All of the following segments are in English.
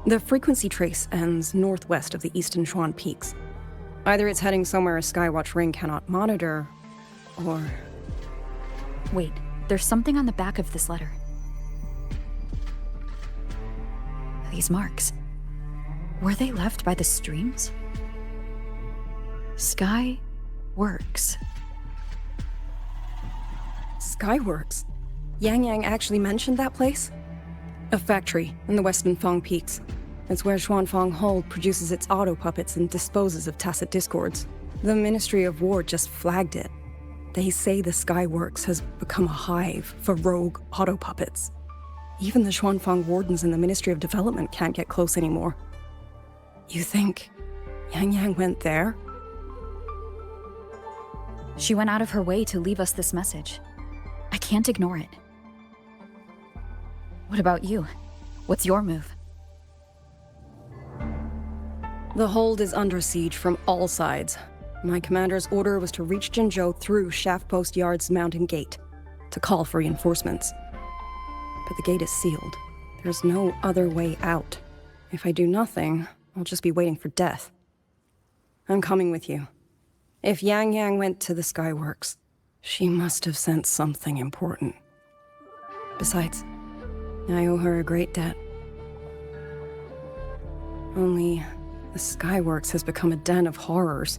The frequency trace ends northwest of the eastern Xuan Peaks. Either it's heading somewhere a Skywatch ring cannot monitor, or... Wait, there's something on the back of this letter. These marks. Were they left by the streams? Sky Works. Skyworks? Yang Yang actually mentioned that place? A factory in the western Fang Peaks. It's where Xuanfang Hold produces its auto puppets and disposes of tacit discords. The Ministry of War just flagged it. They say the Skyworks has become a hive for rogue auto puppets. Even the Xuanfang wardens in the Ministry of Development can't get close anymore. You think Yang Yang went there? She went out of her way to leave us this message. I can't ignore it. What about you? What's your move? The hold is under siege from all sides. My commander's order was to reach Jinzhou through Shaft Post Yard's mountain gate, to call for reinforcements. But the gate is sealed. There's no other way out. If I do nothing, I'll just be waiting for death. I'm coming with you. If Yang Yang went to the Skyworks, she must have sent something important. Besides, I owe her a great debt. Only, the Skyworks has become a den of horrors.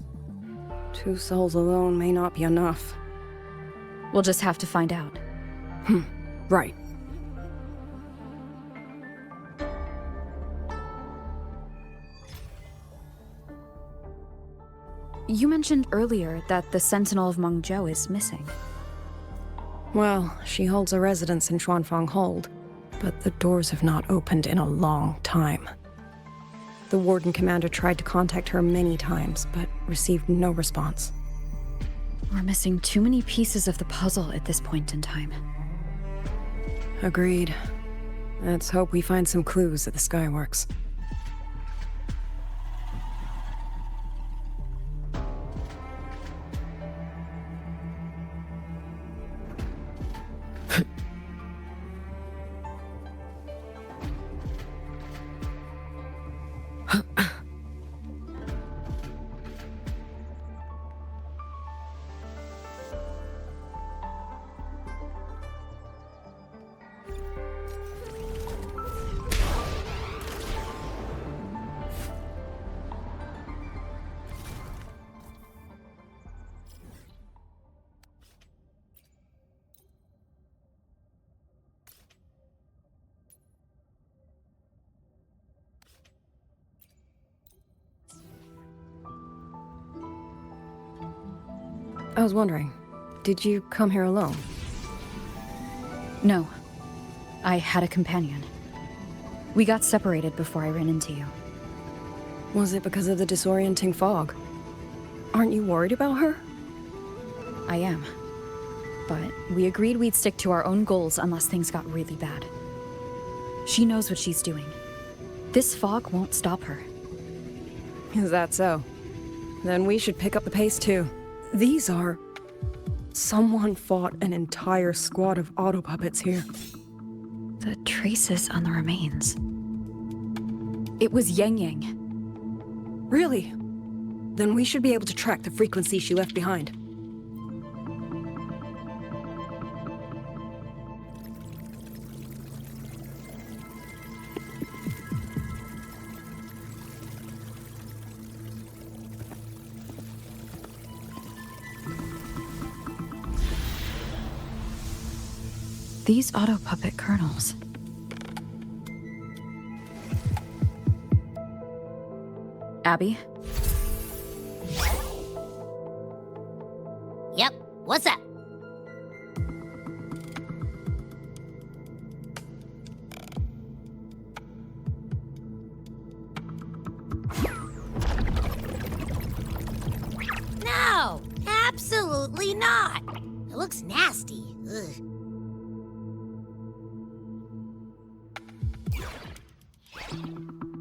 2 souls alone may not be enough. We'll just have to find out. Right. You mentioned earlier that the Sentinel of Mengzhou is missing. Well, she holds a residence in Xuanfang Hold, but the doors have not opened in a long time. The Warden Commander tried to contact her many times, but received no response. We're missing too many pieces of the puzzle at this point in time. Agreed. Let's hope we find some clues at the Skyworks. I was wondering, did you come here alone? No. I had a companion. We got separated before I ran into you. Was it because of the disorienting fog? Aren't you worried about her? I am. But we agreed we'd stick to our own goals unless things got really bad. She knows what she's doing. This fog won't stop her. Is that so? Then we should pick up the pace too. These are... Someone fought an entire squad of auto puppets here. The traces on the remains. It was Yang Yang. Really? Then we should be able to track the frequency she left behind. These auto puppet kernels. Abby? Yep, what's up? No, absolutely not. It looks nasty. Ugh.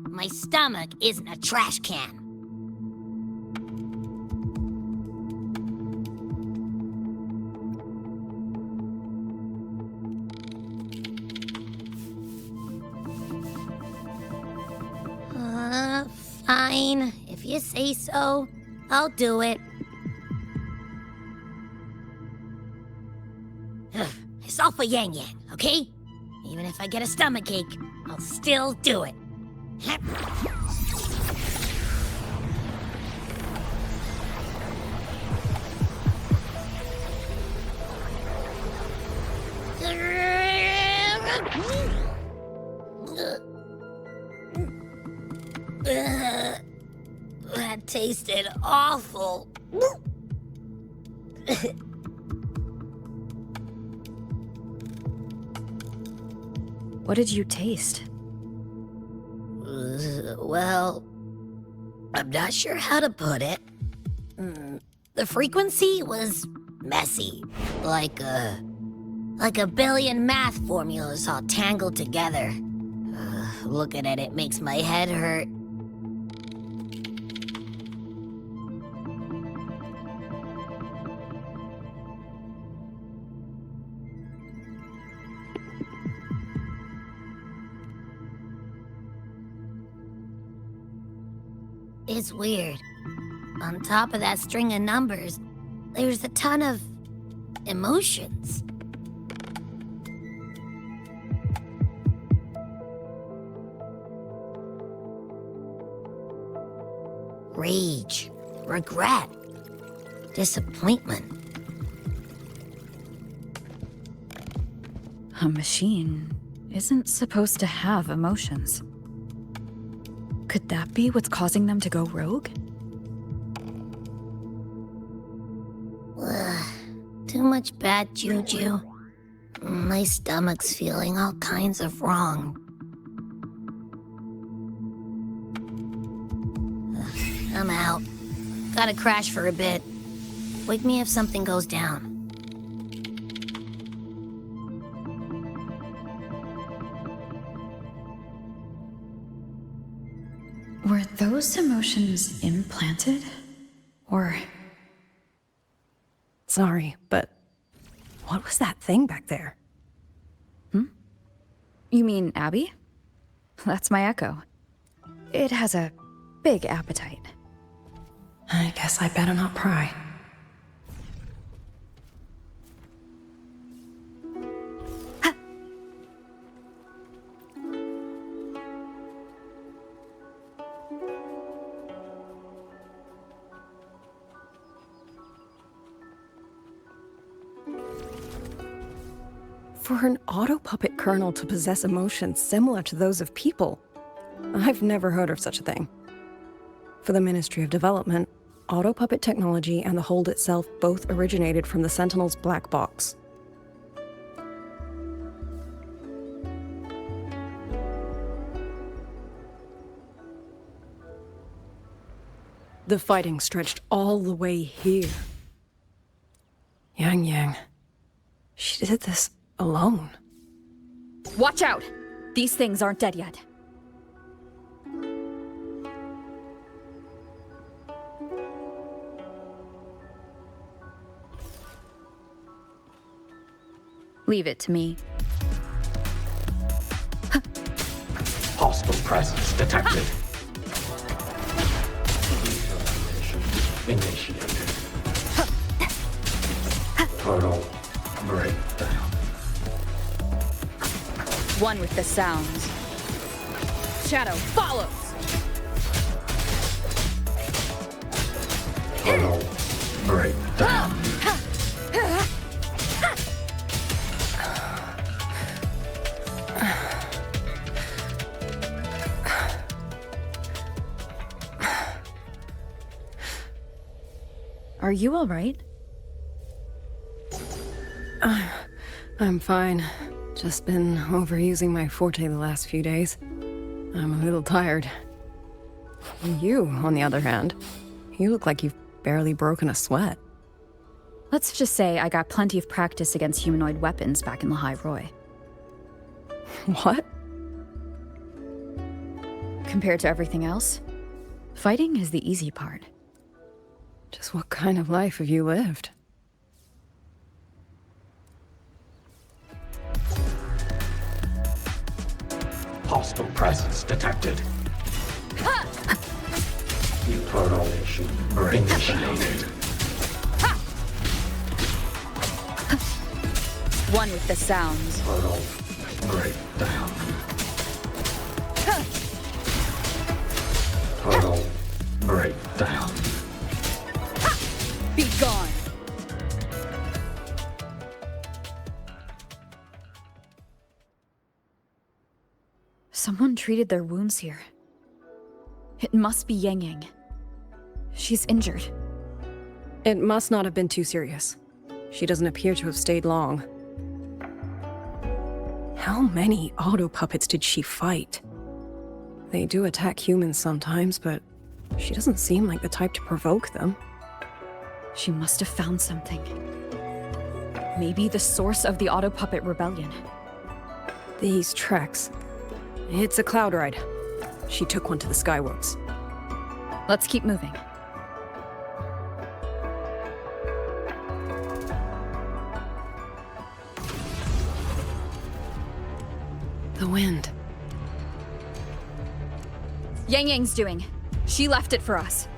My stomach isn't a trash can. Fine, if you say so, I'll do it. It's all for Yang Yang, okay? Even if I get a stomachache, I'll still do it. That tasted awful. What did you taste? Well, I'm not sure how to put it. The frequency was messy, like a billion math formulas all tangled together. Looking at it makes my head hurt. It's weird. On top of that string of numbers, there's a ton of emotions. Rage, regret, disappointment. A machine isn't supposed to have emotions. Could that be what's causing them to go rogue? Too much bad juju. My stomach's feeling all kinds of wrong. I'm out. Gotta crash for a bit. Wake me if something goes down. Were those emotions implanted? Or... Sorry, but what was that thing back there? You mean Abby? That's my echo. It has a big appetite. I guess I better not pry. For an auto-puppet kernel to possess emotions similar to those of people, I've never heard of such a thing. For the Ministry of Development, auto-puppet technology and the hold itself both originated from the Sentinel's black box. The fighting stretched all the way here. Yang Yang. She did this alone. Watch out! These things aren't dead yet. Leave it to me. Hostile presence detected. Initiated. Total breakdown. One with the sounds. Shadow follows! Total breakdown. Are you all right? I'm fine. Just been overusing my forte the last few days. I'm a little tired. You, on the other hand, you look like you've barely broken a sweat. Let's just say I got plenty of practice against humanoid weapons back in the High Roy. What? Compared to everything else, fighting is the easy part. Just what kind of life have you lived? Hostile presence detected. Portal initiated. One with the sounds. Portal breakdown. Portal breakdown. Be gone! Someone treated their wounds here. It must be Yang Yang. She's injured. It must not have been too serious. She doesn't appear to have stayed long. How many auto puppets did she fight? They do attack humans sometimes, but she doesn't seem like the type to provoke them. She must have found something. Maybe the source of the auto puppet rebellion. These treks. It's a cloud ride. She took one to the Skyworks. Let's keep moving. The wind. Yang Yang's doing. She left it for us.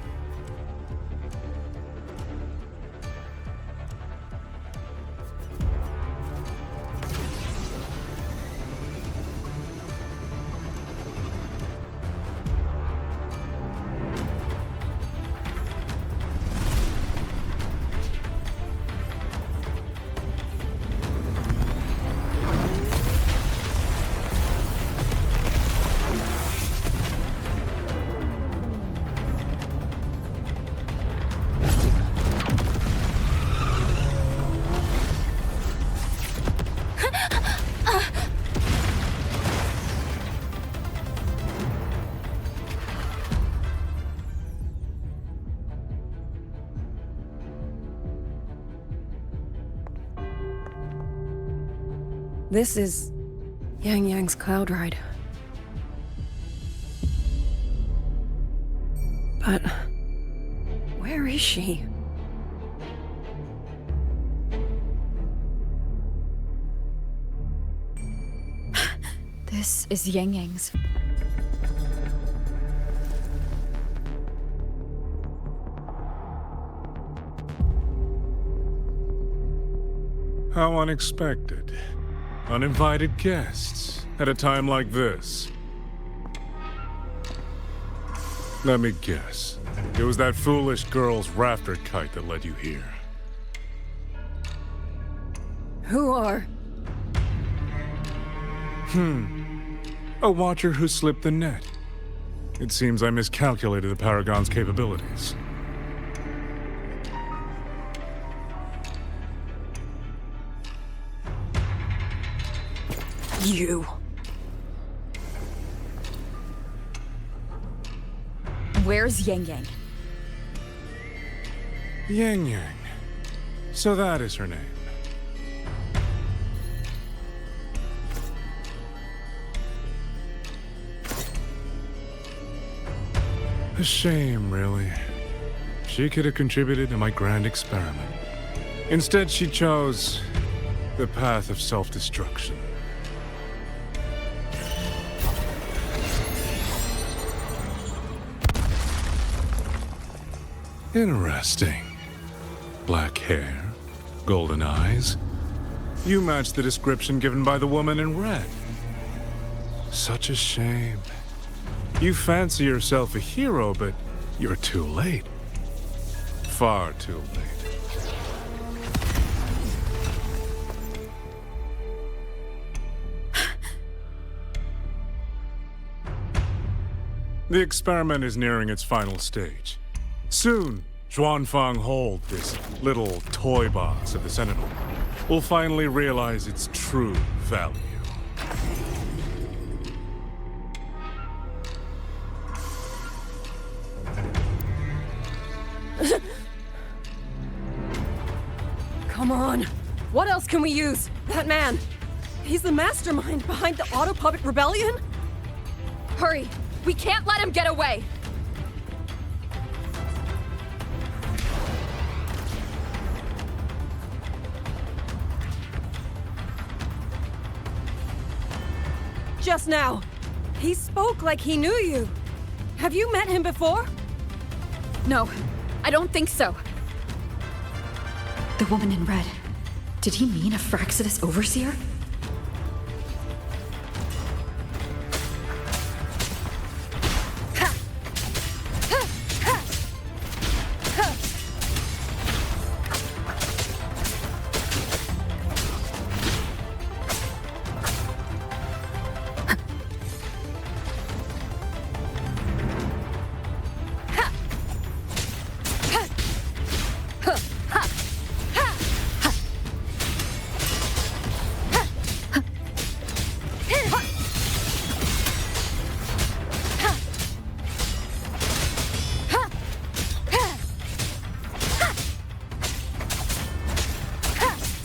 This is Yang Yang's cloud ride. But where is she? This is Yang Yang's. How unexpected. Uninvited guests at a time like this. Let me guess. It was that foolish girl's rafter kite that led you here. Who are? A watcher who slipped the net. It seems I miscalculated the Paragon's capabilities. You. Where's Yang Yang? Yang Yang. So that is her name. A shame, really. She could have contributed to my grand experiment. Instead, she chose the path of self-destruction. Interesting. Black hair, golden eyes. You match the description given by the woman in red. Such a shame. You fancy yourself a hero, but you're too late. Far too late. The experiment is nearing its final stage. Soon, Xuangling Hold, this little toy box of the Sentinel, will finally realize its true value. Come on. What else can we use? That man. He's the mastermind behind the Auto Puppet Rebellion? Hurry! We can't let him get away! Just now. He spoke like he knew you. Have you met him before? No, I don't think so. The woman in red. Did he mean a Fraxidus overseer?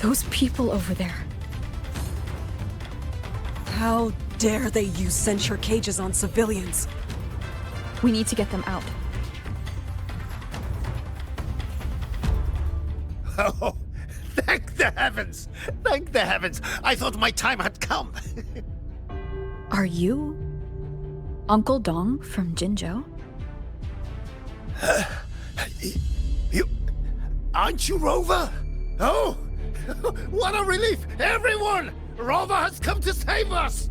Those people over there. How dare they use censure cages on civilians? We need to get them out. Oh, thank the heavens! Thank the heavens! I thought my time had come. Are you Uncle Dong from Jinzhou? You... Aren't you Rover? Oh! What a relief! Everyone! Rover has come to save us!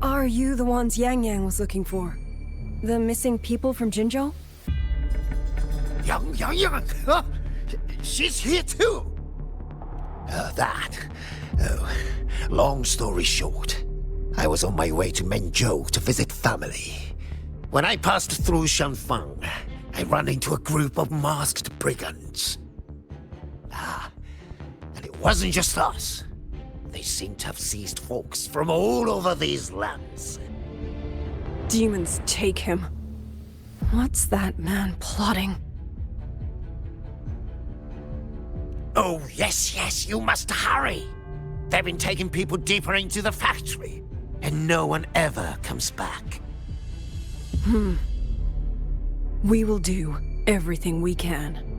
Are you the ones Yang Yang was looking for? The missing people from Jinzhou? Yang! Huh? She's here too! Long story short, I was on my way to Mengzhou to visit family. When I passed through Xuangling, I ran into a group of masked brigands. And it wasn't just us. They seem to have seized folks from all over these lands. Demons take him. What's that man plotting? Oh, yes, you must hurry. They've been taking people deeper into the factory, and no one ever comes back. We will do everything we can.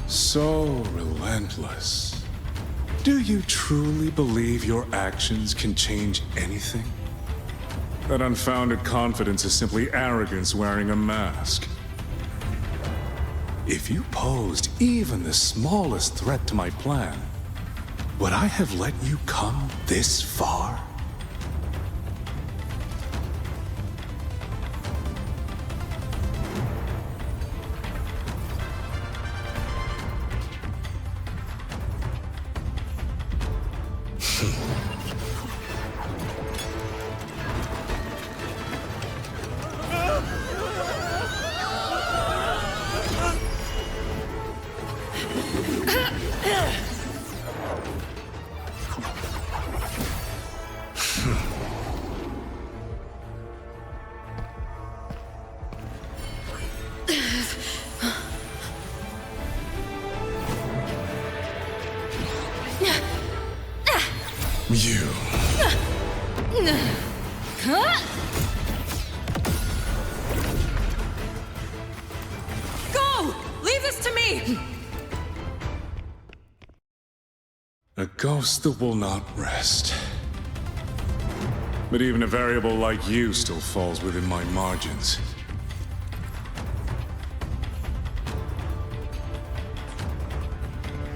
So relentless. Do you truly believe your actions can change anything? That unfounded confidence is simply arrogance wearing a mask. If you posed even the smallest threat to my plan, would I have let you come this far? You. Go! Leave this to me! A ghost that will not rest. But even a variable like you still falls within my margins.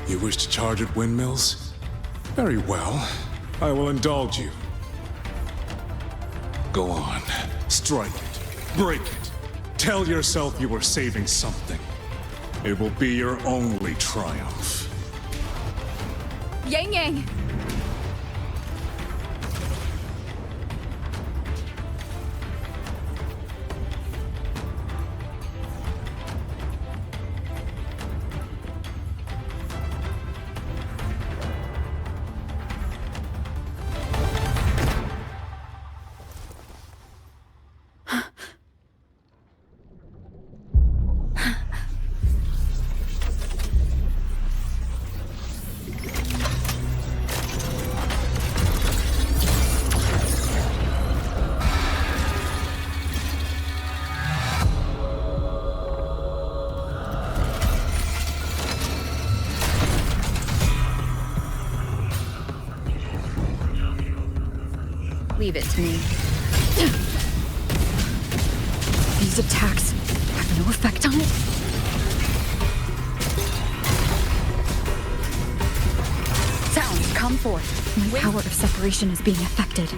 You wish to charge at windmills? Very well. I will indulge you. Go on. Strike it. Break it. Tell yourself you were saving something. It will be your only triumph. Yang Yang! Leave it to me. These attacks have no effect on it? Sounds, come forth. My power of separation is being affected.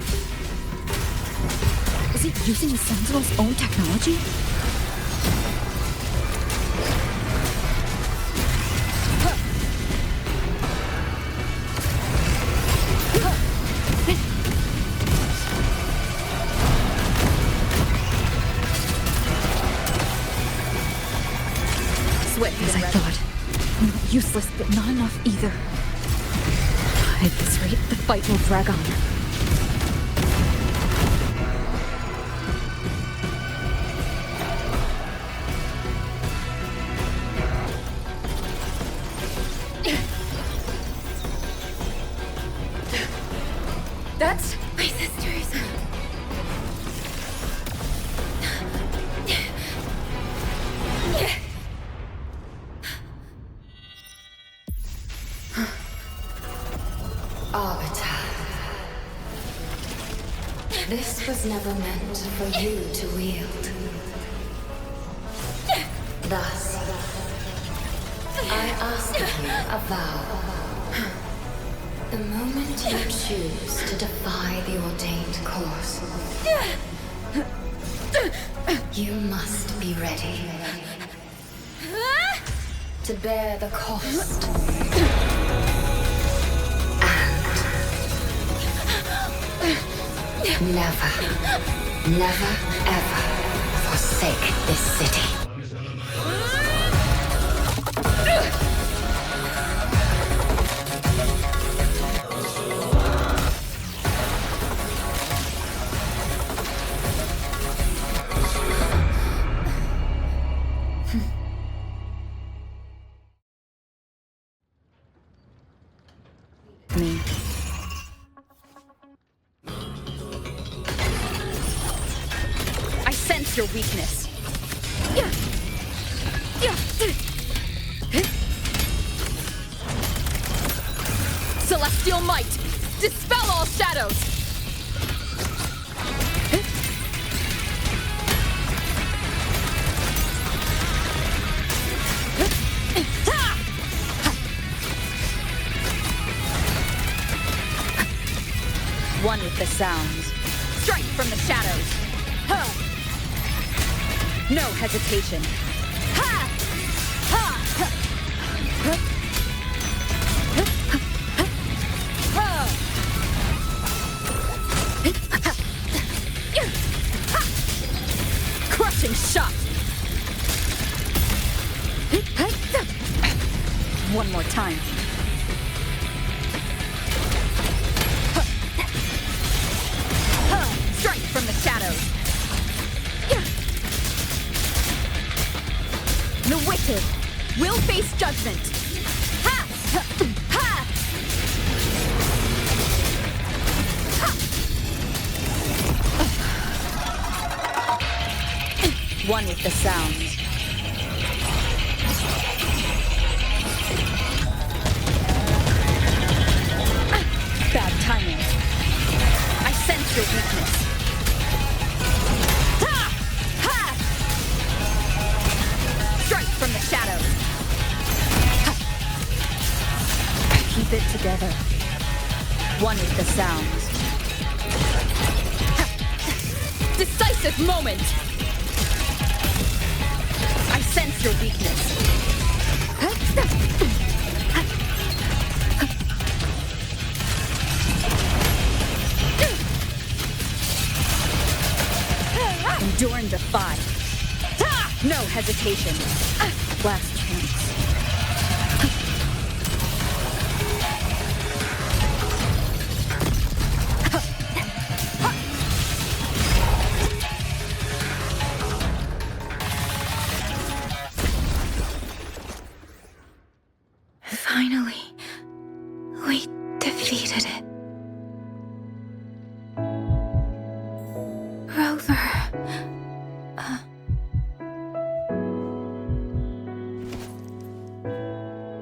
Is it using the Sentinel's own technology? As I thought. Not useless, but not enough either. At this rate, the fight will drag on. That's my sisters. This was never meant for you to wield. Thus, I ask of you a vow. The moment you choose to defy the ordained course, you must be ready to bear the cost. Never, ever forsake this city. Me. Your weakness. Celestial might! Dispel all shadows! One with the sounds. Strike from the shadows. No hesitation. Ha! Ha! Ha! Crushing shot. One more time. Strike from the shadows. The wicked will face judgment. Ha! Ha! Ha! One with the sounds. Bad timing. I sense your weakness. From the shadows. Keep it together. One with the sounds. Decisive moment! I sense your weakness. Endure and defy. Ah! No hesitation. Last chance. Finally, we defeated it. Rover.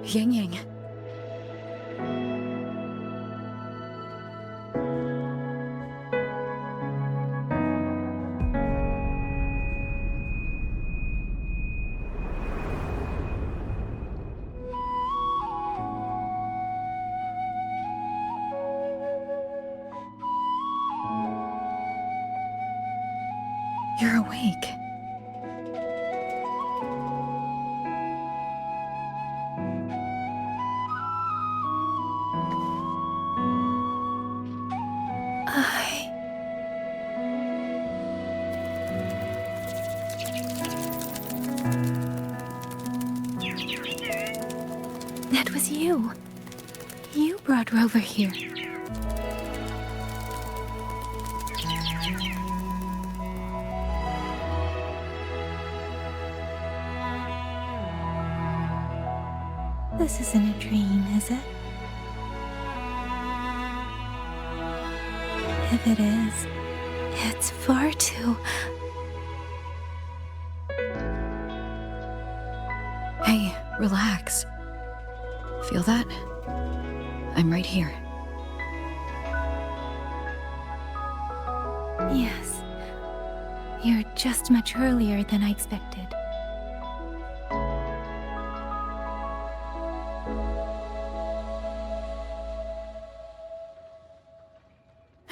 Yang Yang. You're awake. That was you. You brought Rover here. This isn't a dream, is it? If it is, it's far too... Hey, relax. Feel that? I'm right here. Yes. You're just much earlier than I expected.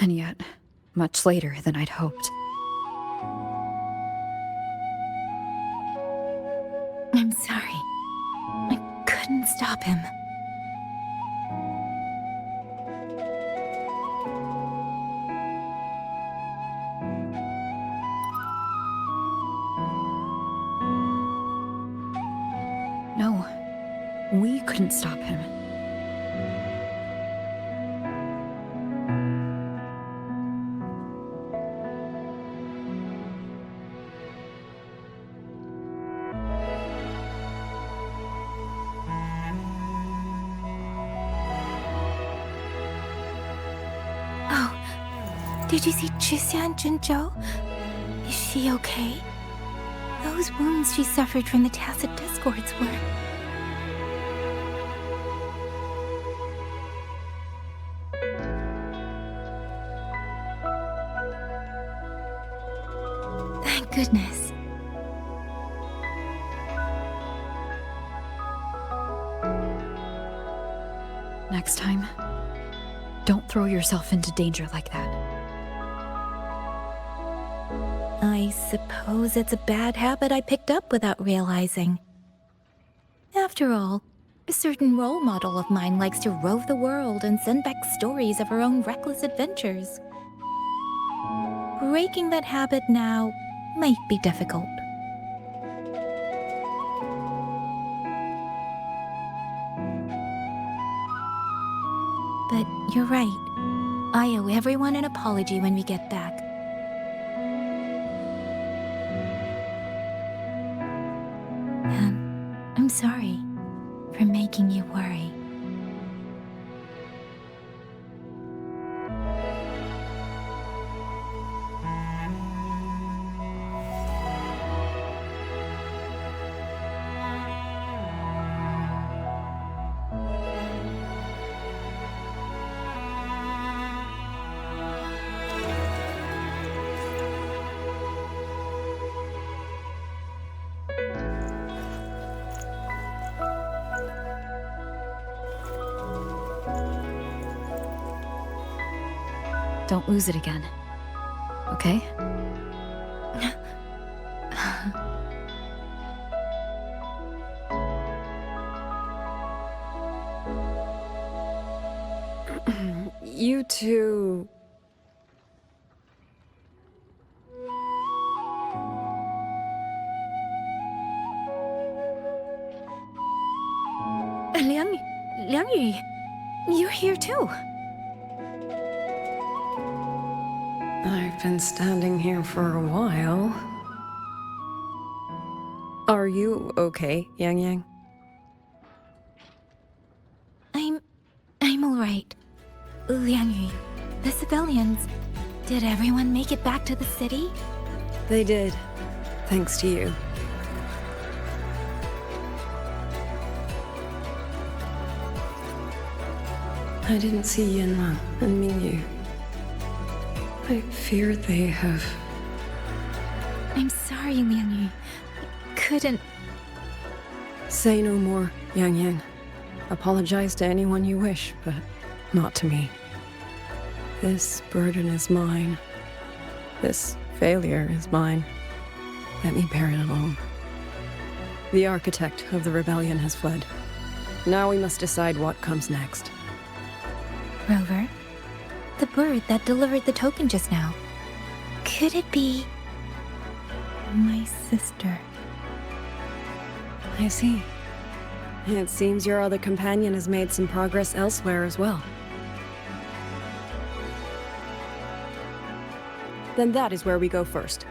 And yet, much later than I'd hoped. I'm sorry. I couldn't stop him. No, we couldn't stop him. Did you see Chuxia and Jinzhou? Is she okay? Those wounds she suffered from the tacit discords were... Thank goodness. Next time, don't throw yourself into danger like that. I suppose it's a bad habit I picked up without realizing. After all, a certain role model of mine likes to rove the world and send back stories of her own reckless adventures. Breaking that habit now might be difficult. But you're right. I owe everyone an apology when we get back. And I'm sorry for making you worry. Don't lose it again. Okay? You two... Liang Yu, you're here too. I've been standing here for a while. Are you okay, Yang Yang? I'm alright. Liang Yu, the civilians, did everyone make it back to the city? They did. Thanks to you. I didn't see Yinla and Mingyu. I fear they have... I'm sorry, Liang Yu. Couldn't... Say no more, Yang Yang. Apologize to anyone you wish, but not to me. This burden is mine. This failure is mine. Let me bear it alone. The architect of the rebellion has fled. Now we must decide what comes next. Rover, the bird that delivered the token just now. Could it be... my sister? I see. It seems your other companion has made some progress elsewhere as well. Then that is where we go first.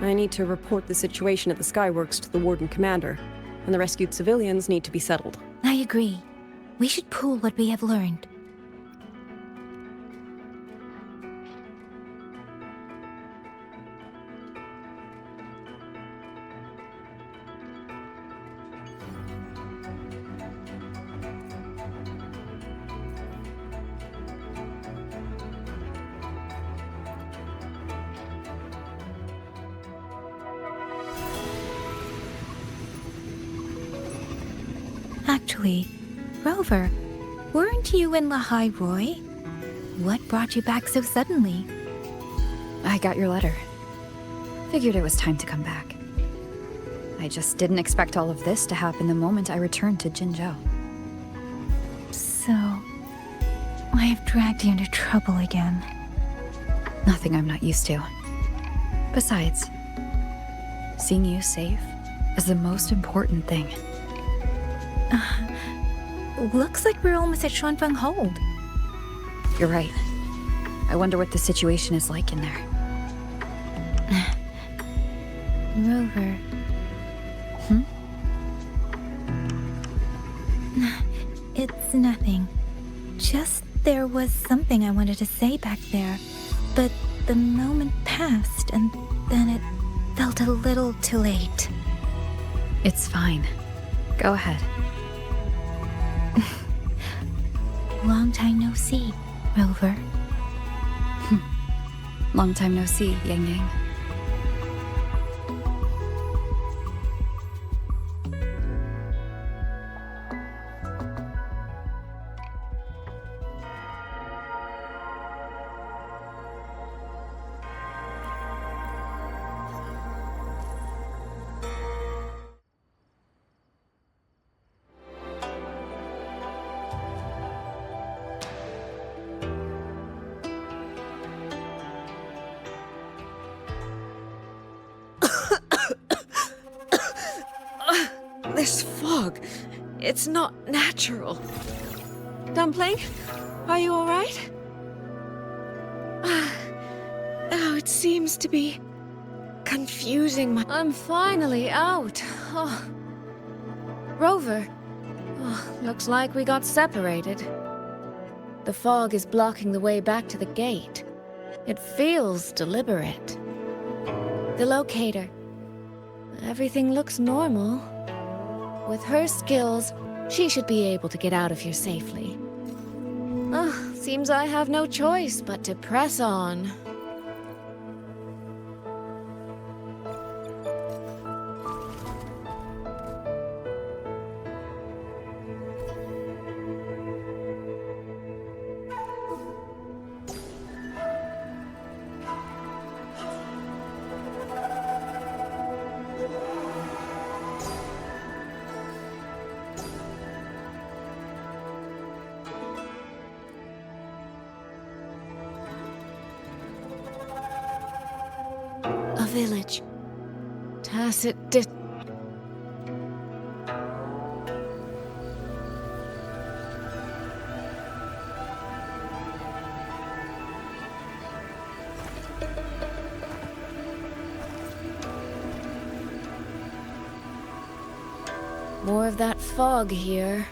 I need to report the situation at the Skyworks to the Warden Commander, and the rescued civilians need to be settled. I agree. We should pool what we have learned. Actually, Rover, weren't you in Lahai Roy? What brought you back so suddenly? I got your letter. Figured it was time to come back. I just didn't expect all of this to happen the moment I returned to Jinzhou. So, I have dragged you into trouble again. Nothing I'm not used to. Besides, seeing you safe is the most important thing. Looks like we're almost at Xuangling Hold. You're right. I wonder what the situation is like in there. Rover. It's nothing. Just there was something I wanted to say back there, but the moment passed and then it felt a little too late. It's fine. Go ahead. Long time no see, Rover. Long time no see, Yang Yang. This fog, it's not natural. Dumpling, are you all right? Oh, it seems to be confusing my... I'm finally out. Oh. Rover. Oh, looks like we got separated. The fog is blocking the way back to the gate. It feels deliberate. The locator. Everything looks normal. With her skills, she should be able to get out of here safely. Seems I have no choice but to press on. Village. Tacit More of that fog here.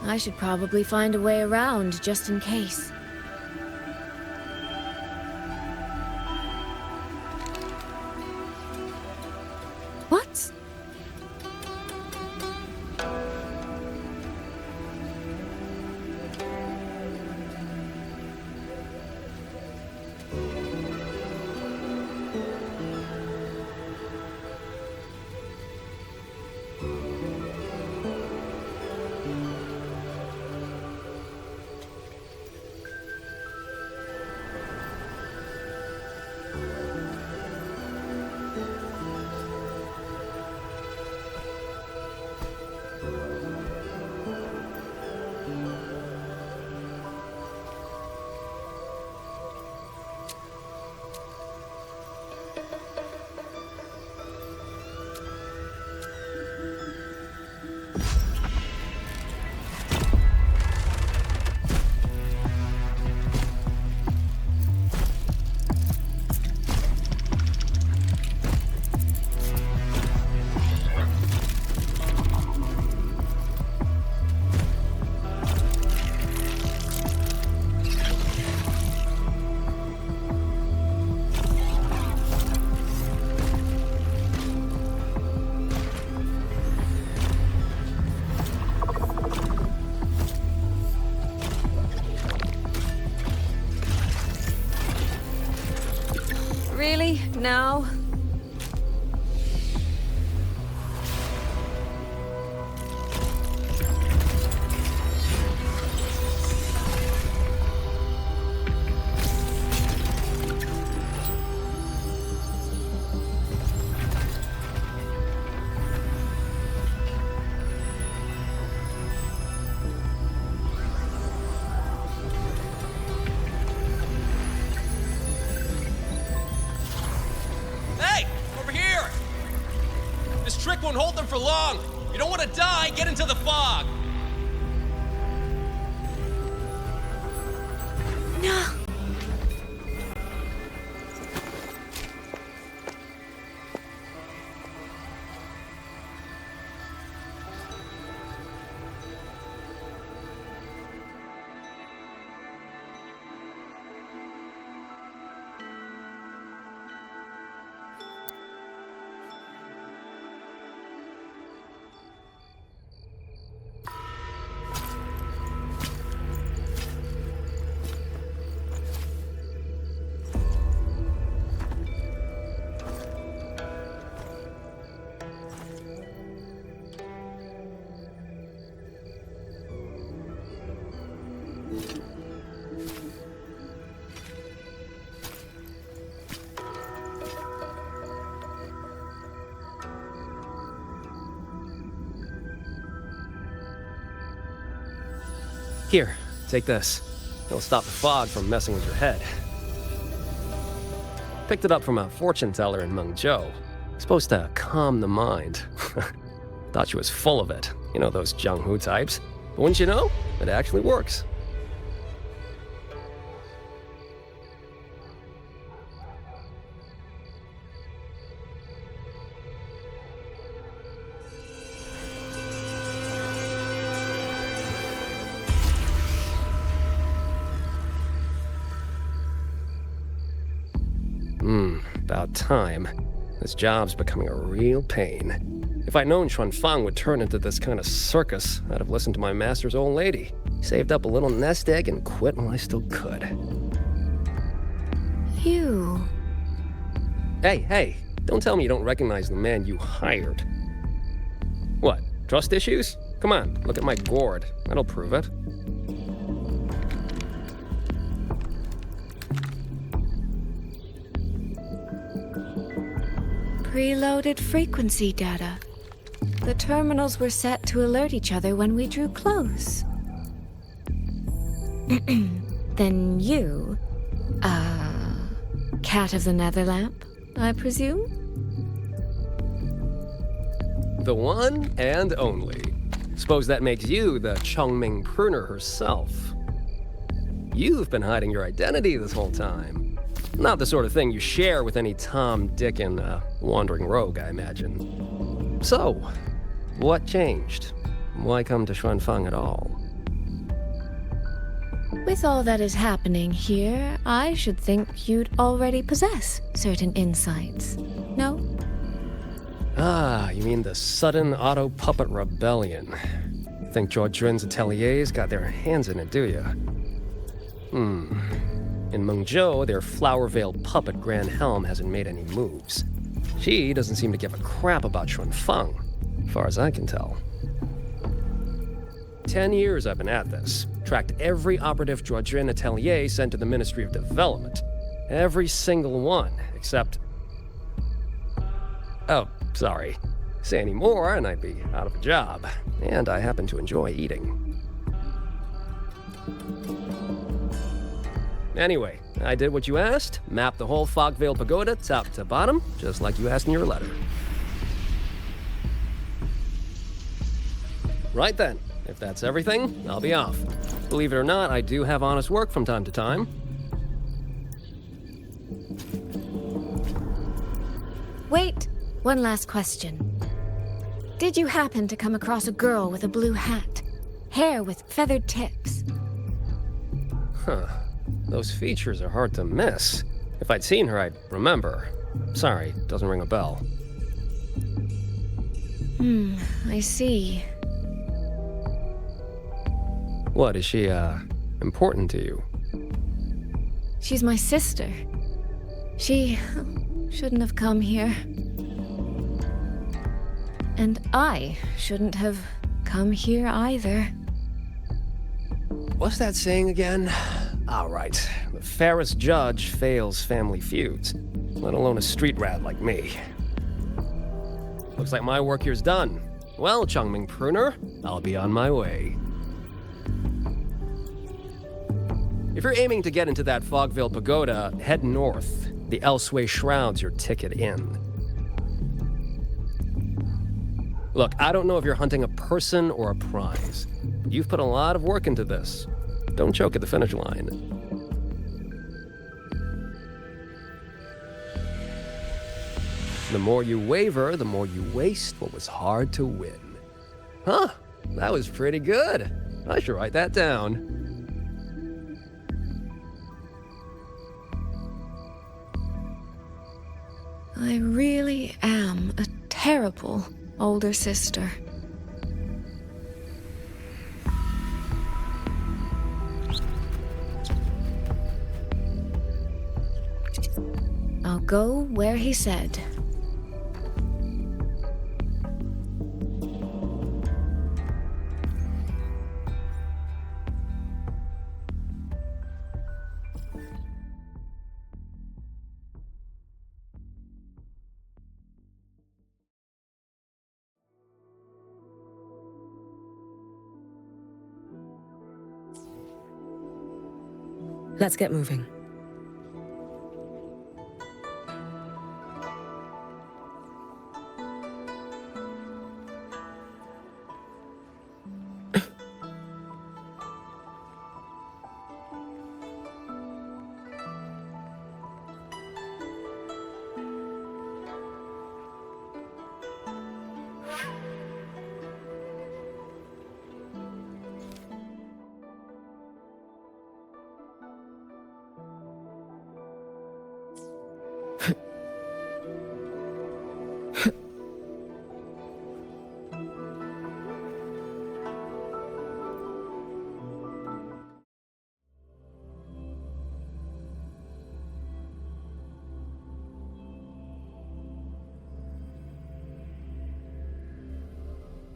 I should probably find a way around, just in case. What? Really? Now? trick won't hold them for long. You don't want to die, get into the fog. No. Here, take this. It'll stop the fog from messing with your head. Picked it up from a fortune teller in Mengzhou. Supposed to calm the mind. Thought she was full of it. You know, those Jianghu types. But wouldn't you know? It actually works. About time. This job's becoming a real pain. If I'd known Xuangling would turn into this kind of circus, I'd have listened to my master's old lady. Saved up a little nest egg and quit while I still could. You... Hey, don't tell me you don't recognize the man you hired. What, trust issues? Come on, look at my gourd. That'll prove it. Preloaded frequency data. The terminals were set to alert each other when we drew close. Then you, cat of the Netherlamp, I presume? The one and only. Suppose that makes you the Chongming pruner herself. You've been hiding your identity this whole time. Not the sort of thing you share with any Tom, Dick, and wandering rogue, I imagine. So, What changed? Why come to Xuanfang at all? With all that is happening here, I should think you'd already possess certain insights. No? Ah, you mean the sudden auto-puppet rebellion. Think Zhuojuan's ateliers got their hands in it, do you? In Mengzhou, their flower-veiled puppet Grand Helm hasn't made any moves. She doesn't seem to give a crap about Xuanfang, as far as I can tell. 10 years I've been at this. Tracked every operative Zhuojuan atelier sent to the Ministry of Development. Every single one, except... Oh, sorry. Say any more and I'd be out of a job. And I happen to enjoy eating. Anyway, I did what you asked. Mapped the whole Fogvale Pagoda top to bottom, just like you asked in your letter. Right then. If that's everything, I'll be off. Believe it or not, I do have honest work from time to time. Wait, one last question. Did you happen to come across a girl with a blue hat? Hair with feathered tips? Huh. Those features are hard to miss. If I'd seen her, I'd remember. Sorry, doesn't ring a bell. I see. What, is she, important to you? She's my sister. She shouldn't have come here. And I shouldn't have come here either. What's that saying again? All right. The fairest judge fails family feuds, let alone a street rat like me. Looks like my work here's done. Well, Xuangling Pruner, I'll be on my way. If you're aiming to get into that Fogvale Pagoda, head north. The Elseway Shroud's your ticket in. Look, I don't know if you're hunting a person or a prize. You've put a lot of work into this. Don't choke at the finish line. The more you waver, the more you waste what was hard to win. Huh, that was pretty good. I should write that down. I really am a terrible older sister. I'll go where he said. Let's get moving.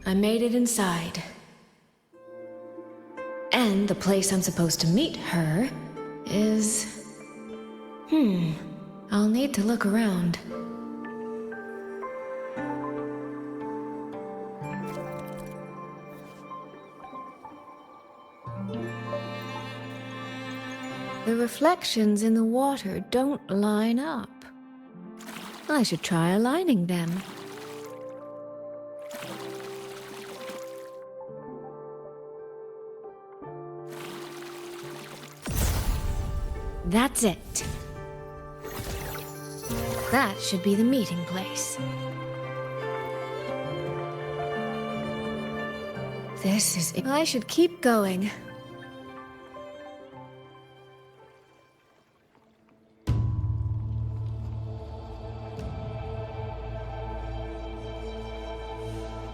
I made it inside. And the place I'm supposed to meet her is... I'll need to look around. The reflections in the water don't line up. I should try aligning them. That's it. That should be the meeting place. This is... I should keep going.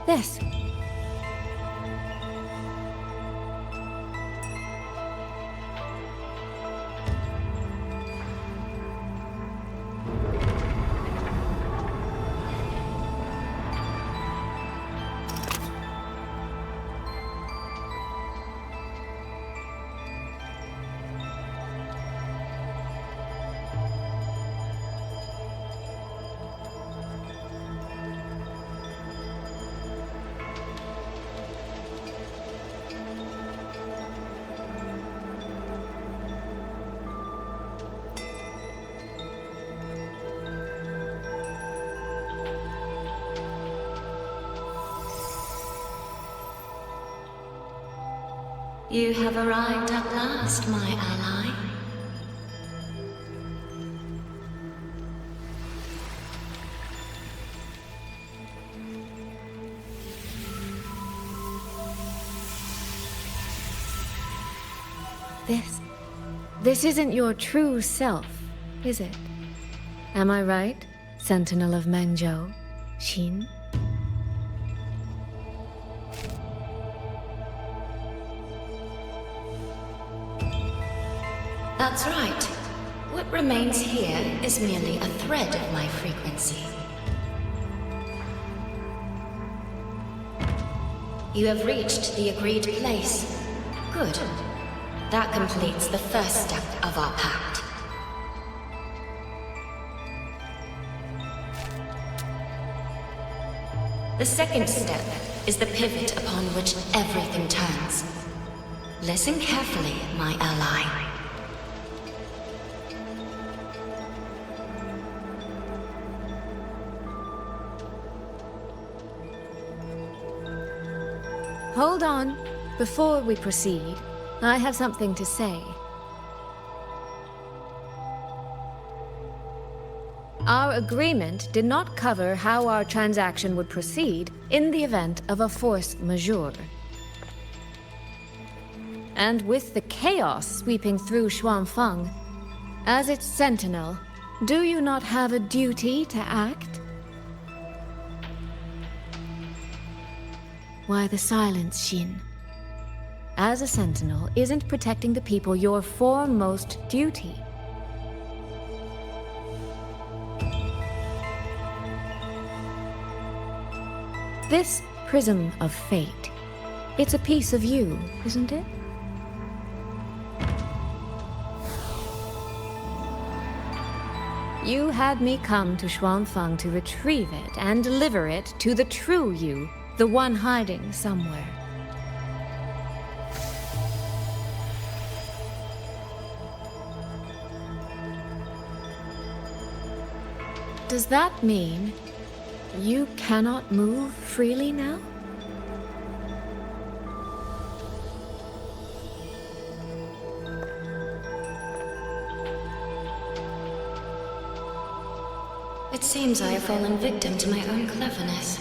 This. You have arrived at last, my ally. This isn't your true self, is it? Am I right, Sentinel of Mengzhou, Xin? That's right. What remains here is merely a thread of my frequency. You have reached the agreed place. Good. That completes the first step of our pact. The second step is the pivot upon which everything turns. Listen carefully, my ally. Hold on. Before we proceed, I have something to say. Our agreement did not cover how our transaction would proceed in the event of a force majeure. And with the chaos sweeping through Xuangling, as its sentinel, do you not have a duty to act? Why the silence, Xin? As a sentinel, isn't protecting the people your foremost duty? This prism of fate, it's a piece of you, isn't it? You had me come to Xuangling to retrieve it and deliver it to the true you, the one hiding somewhere. Does that mean you cannot move freely now? It seems I have fallen victim to my own cleverness.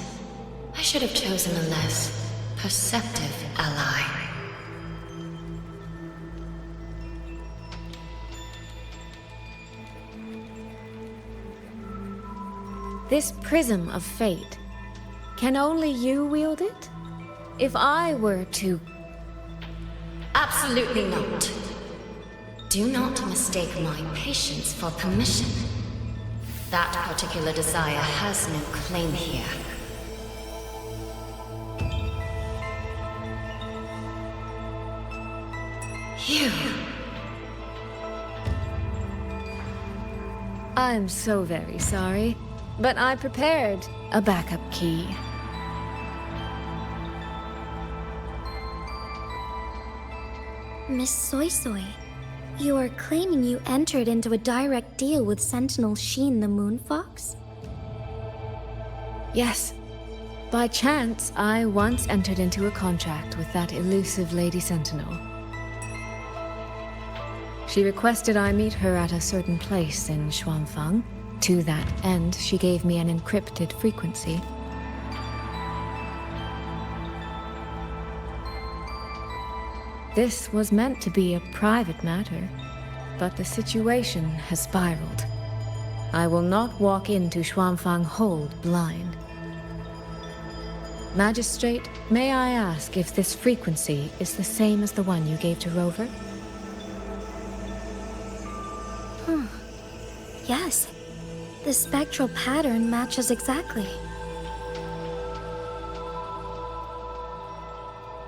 I should have chosen a less perceptive ally. This prism of fate, can only you wield it? If I were to... Absolutely not. Do not mistake my patience for permission. That particular desire has no claim here. You... I'm so very sorry, but I prepared a backup key. Miss Soy Soy, you are claiming you entered into a direct deal with Sentinel Xin the Moonfox? Yes. By chance, I once entered into a contract with that elusive Lady Sentinel. She requested I meet her at a certain place in Xuangling. To that end, she gave me an encrypted frequency. This was meant to be a private matter, but the situation has spiraled. I will not walk into Xuangling Hold blind. Magistrate, may I ask if this frequency is the same as the one you gave to Rover? Yes. The spectral pattern matches exactly.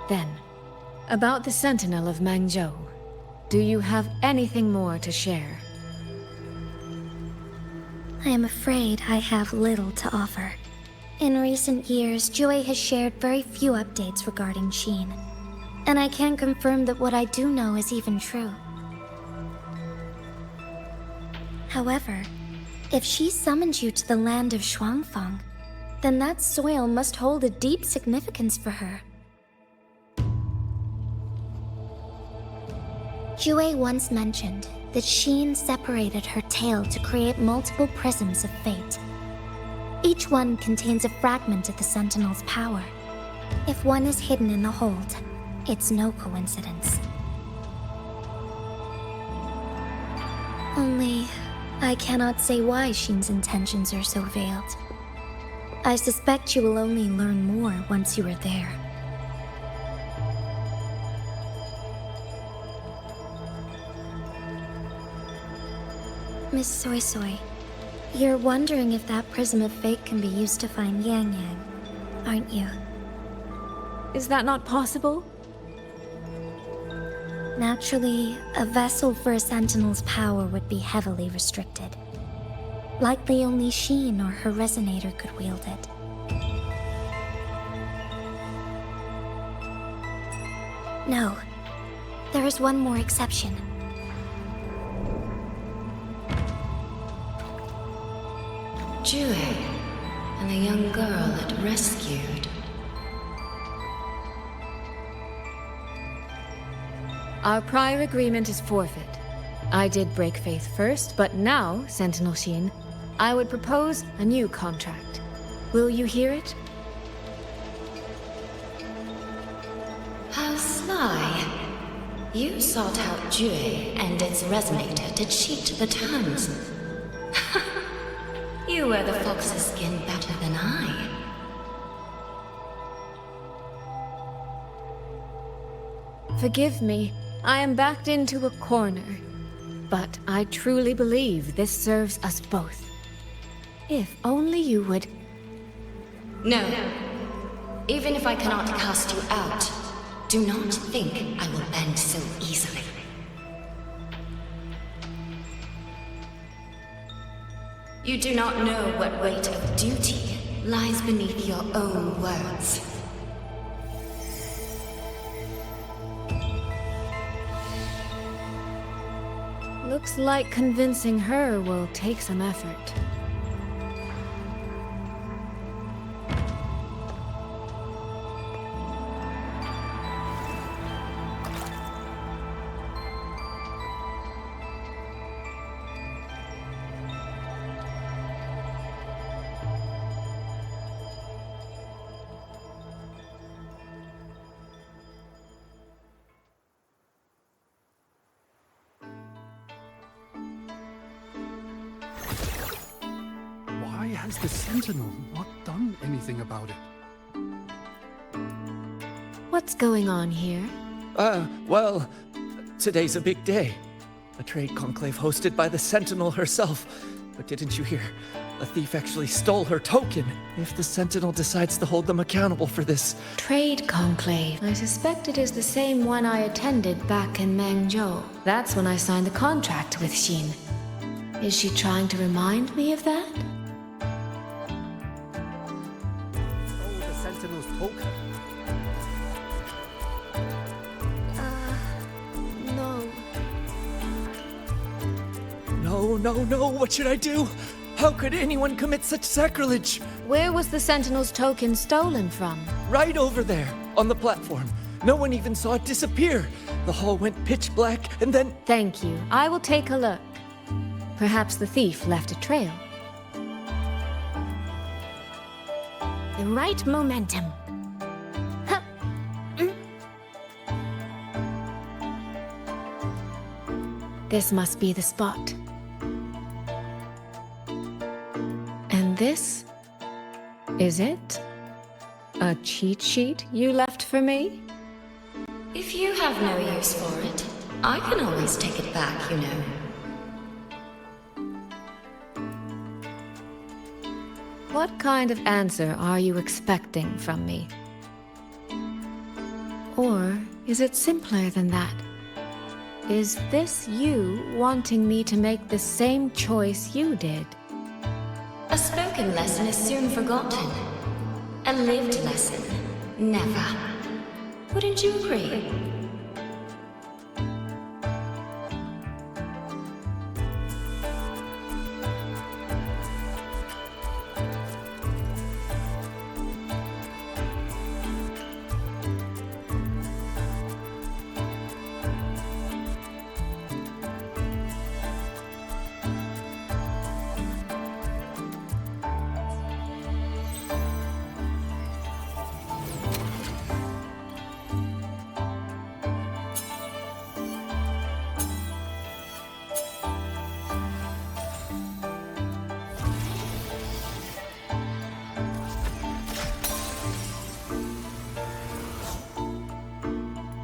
Then, about the Sentinel of Mengzhou, do you have anything more to share? I am afraid I have little to offer. In recent years, Jue has shared very few updates regarding Xin, and I can't confirm that what I do know is even true. However, if she summoned you to the land of Xuangling, then that soil must hold a deep significance for her. Jue once mentioned that Xin separated her tail to create multiple prisms of fate. Each one contains a fragment of the Sentinel's power. If one is hidden in the hold, it's no coincidence. Only, I cannot say why Xin's intentions are so veiled. I suspect you will only learn more once you are there. Miss Soy Soy, you're wondering if that prism of fate can be used to find Yang Yang, aren't you? Is that not possible? Naturally, a vessel for a Sentinel's power would be heavily restricted. Likely only Xin or her resonator could wield it. No, there is one more exception. Jue, and the young girl it rescued. Our prior agreement is forfeit. I did break faith first, but now, Sentinel Xin, I would propose a new contract. Will you hear it? How sly. You sought out Jue and its resonator to cheat the terms. You wear the fox's skin better than I. Forgive me, I am backed into a corner. But I truly believe this serves us both. If only you would... No. Even if I cannot cast you out, do not think I will bend so easily. You do not know what weight of duty lies beneath your own words. Looks like convincing her will take some effort. Why has the Sentinel not done anything about it? What's going on here? Well, today's a big day. A trade conclave hosted by the Sentinel herself. But didn't you hear? A thief actually stole her token. If the Sentinel decides to hold them accountable for this... Trade conclave. I suspect it is the same one I attended back in Mengzhou. That's when I signed the contract with Xin. Is she trying to remind me of that? Oh, the Sentinel's token. No. No, what should I do? How could anyone commit such sacrilege? Where was the Sentinel's token stolen from? Right over there, on the platform. No one even saw it disappear. The hall went pitch black, and then... Thank you. I will take a look. Perhaps the thief left a trail. The right momentum. This must be the spot. And this? Is it? A cheat sheet you left for me? If you have no use for it, I can always take it back, you know. What kind of answer are you expecting from me? Or is it simpler than that? Is this you wanting me to make the same choice you did? A spoken lesson is soon forgotten. A lived lesson, never. Wouldn't you agree?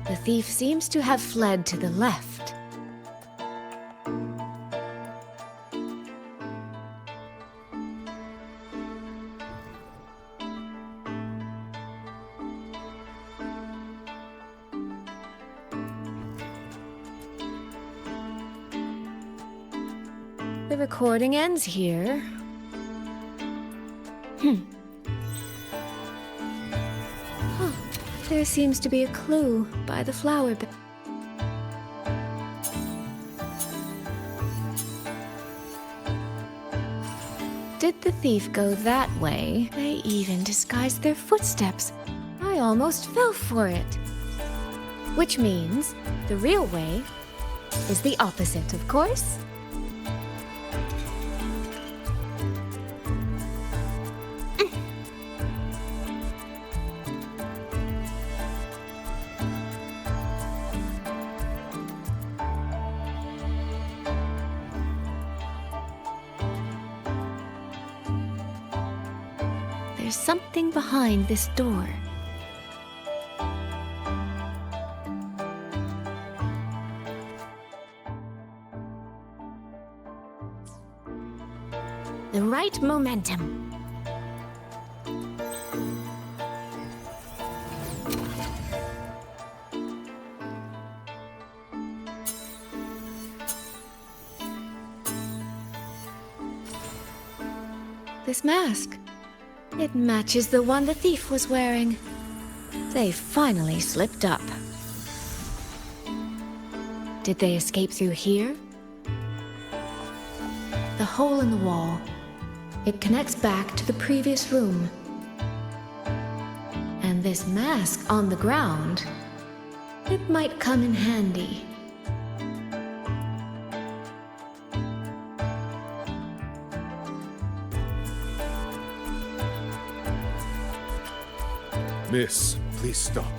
The thief seems to have fled to the left. The recording ends here. There seems to be a clue by the flower bed. Did the thief go that way? They even disguised their footsteps. I almost fell for it. Which means the real way is the opposite, of course. There's something behind this door. The right momentum. This mask. It matches the one the thief was wearing. They finally slipped up. Did they escape through here? The hole in the wall. It connects back to the previous room. And this mask on the ground, it might come in handy. Miss, please stop.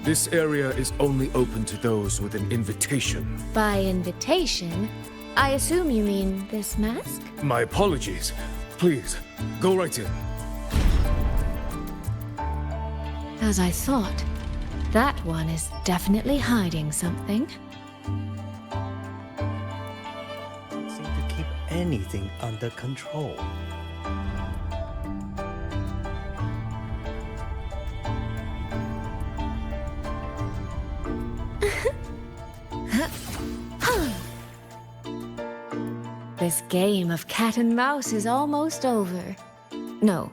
This area is only open to those with an invitation. By invitation, I assume you mean this mask? My apologies. Please, go right in. As I thought, that one is definitely hiding something. Seem to keep anything under control. This game of cat and mouse is almost over. No,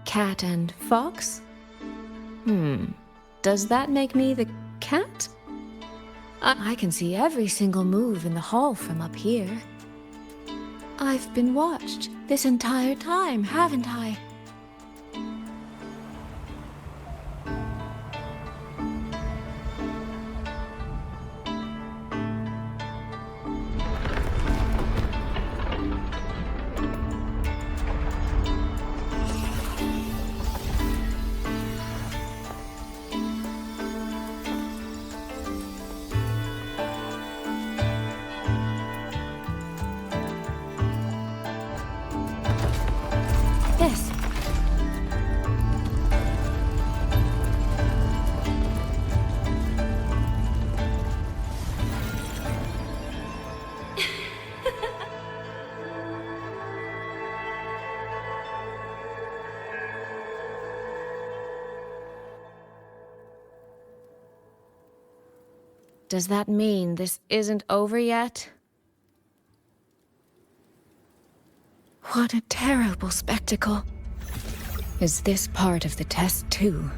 cat and fox? Does that make me the cat? I can see every single move in the hall from up here. I've been watched this entire time, haven't I? Does that mean this isn't over yet? What a terrible spectacle. Is this part of the test too?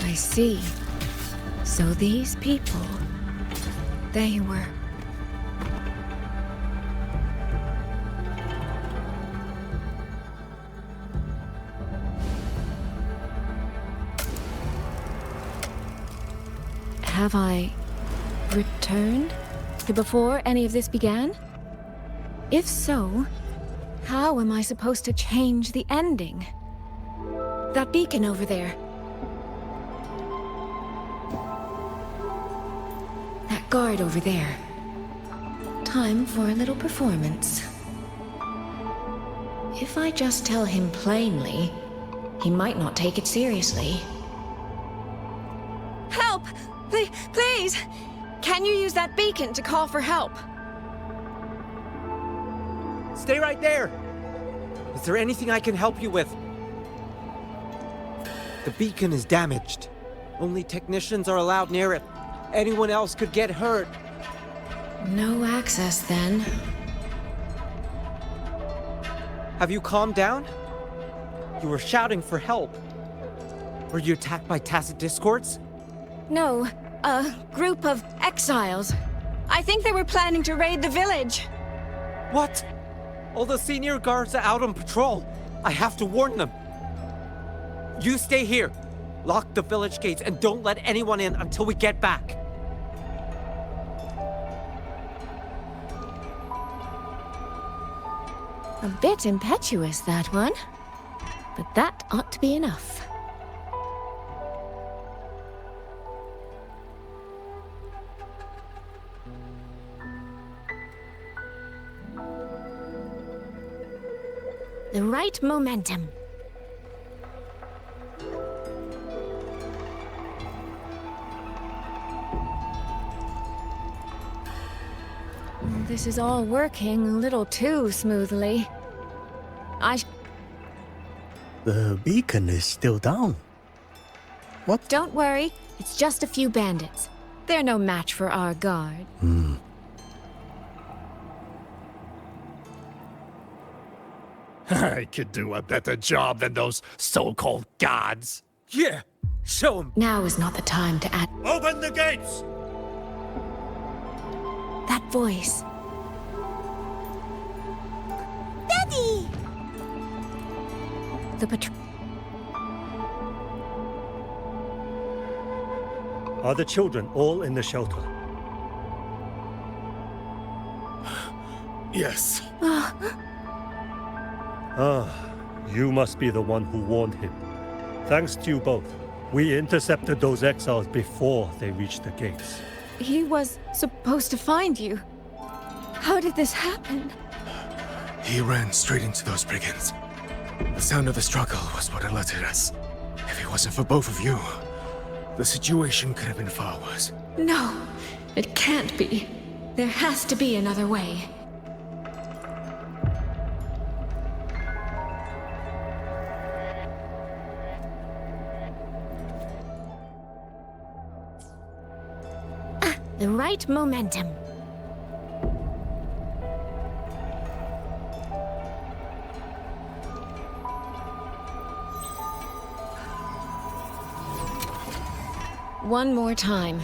I see. So these people, they were... Have I returned to before any of this began? If so, how am I supposed to change the ending? That beacon over there. That guard over there. Time for a little performance. If I just tell him plainly, he might not take it seriously. Help! Please! Can you use that beacon to call for help? Stay right there! Is there anything I can help you with? The beacon is damaged. Only technicians are allowed near it. Anyone else could get hurt. No access, then. Have you calmed down? You were shouting for help. Were you attacked by tacit discords? No, a group of exiles. I think they were planning to raid the village. What? All the senior guards are out on patrol. I have to warn them. You stay here. Lock the village gates and don't let anyone in until we get back. A bit impetuous, that one. But that ought to be enough. The right momentum. This is all working a little too smoothly. The beacon is still down. What? Don't worry, it's just a few bandits. They're no match for our guard. I could do a better job than those so-called gods. Yeah, show them. Now is not the time to add... Open the gates! That voice. Daddy! The patrol... Are the children all in the shelter? Yes. You must be the one who warned him. Thanks to you both. We intercepted those exiles before they reached the gates. He was supposed to find you. How did this happen? He ran straight into those brigands. The sound of the struggle was what alerted us. If it wasn't for both of you, the situation could have been far worse. No, it can't be. There has to be another way. The right momentum. One more time.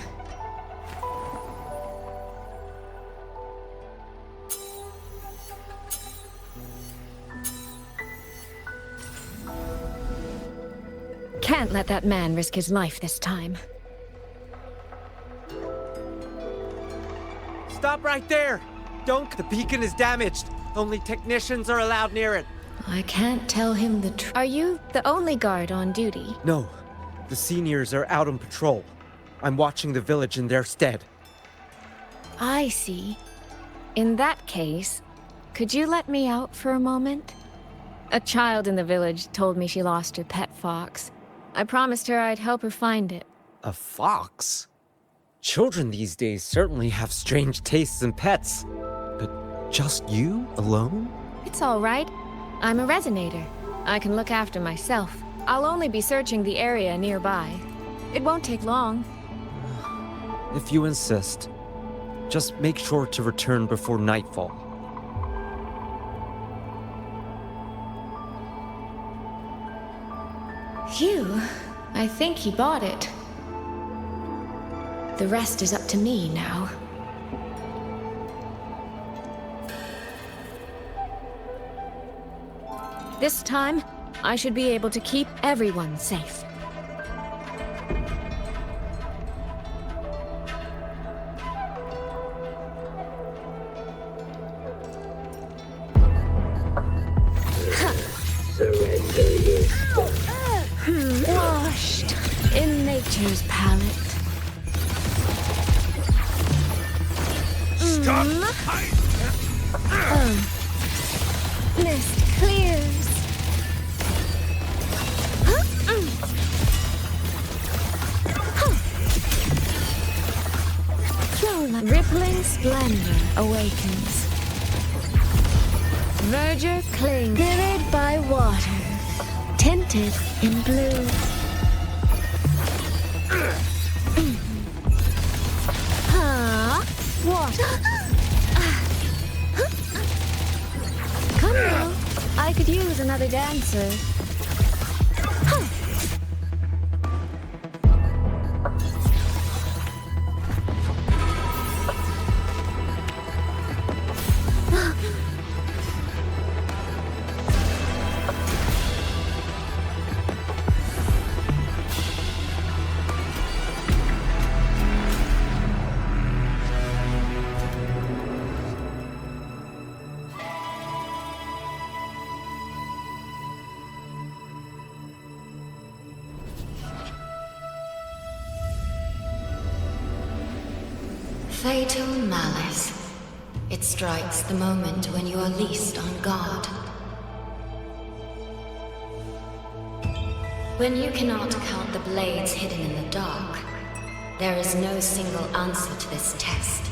Can't let that man risk his life this time. Stop right there! Don't! The beacon is damaged. Only technicians are allowed near it. I can't tell him the truth. Are you the only guard on duty? No. The seniors are out on patrol. I'm watching the village in their stead. I see. In that case, could you let me out for a moment? A child in the village told me she lost her pet fox. I promised her I'd help her find it. A fox? Children these days certainly have strange tastes in pets. But just you alone? It's all right. I'm a resonator. I can look after myself. I'll only be searching the area nearby. It won't take long. If you insist. Just make sure to return before nightfall. Phew. I think he bought it. The rest is up to me now. This time, I should be able to keep everyone safe. Surrender yourself. Washed in nature's palette. Stop! Mist clears. Rippling splendor awakens. Verdure cling, mirrored by water, tinted in blue. Water. Come now, I could use another dancer. Fatal malice. It strikes the moment when you are least on guard. When you cannot count the blades hidden in the dark, there is no single answer to this test.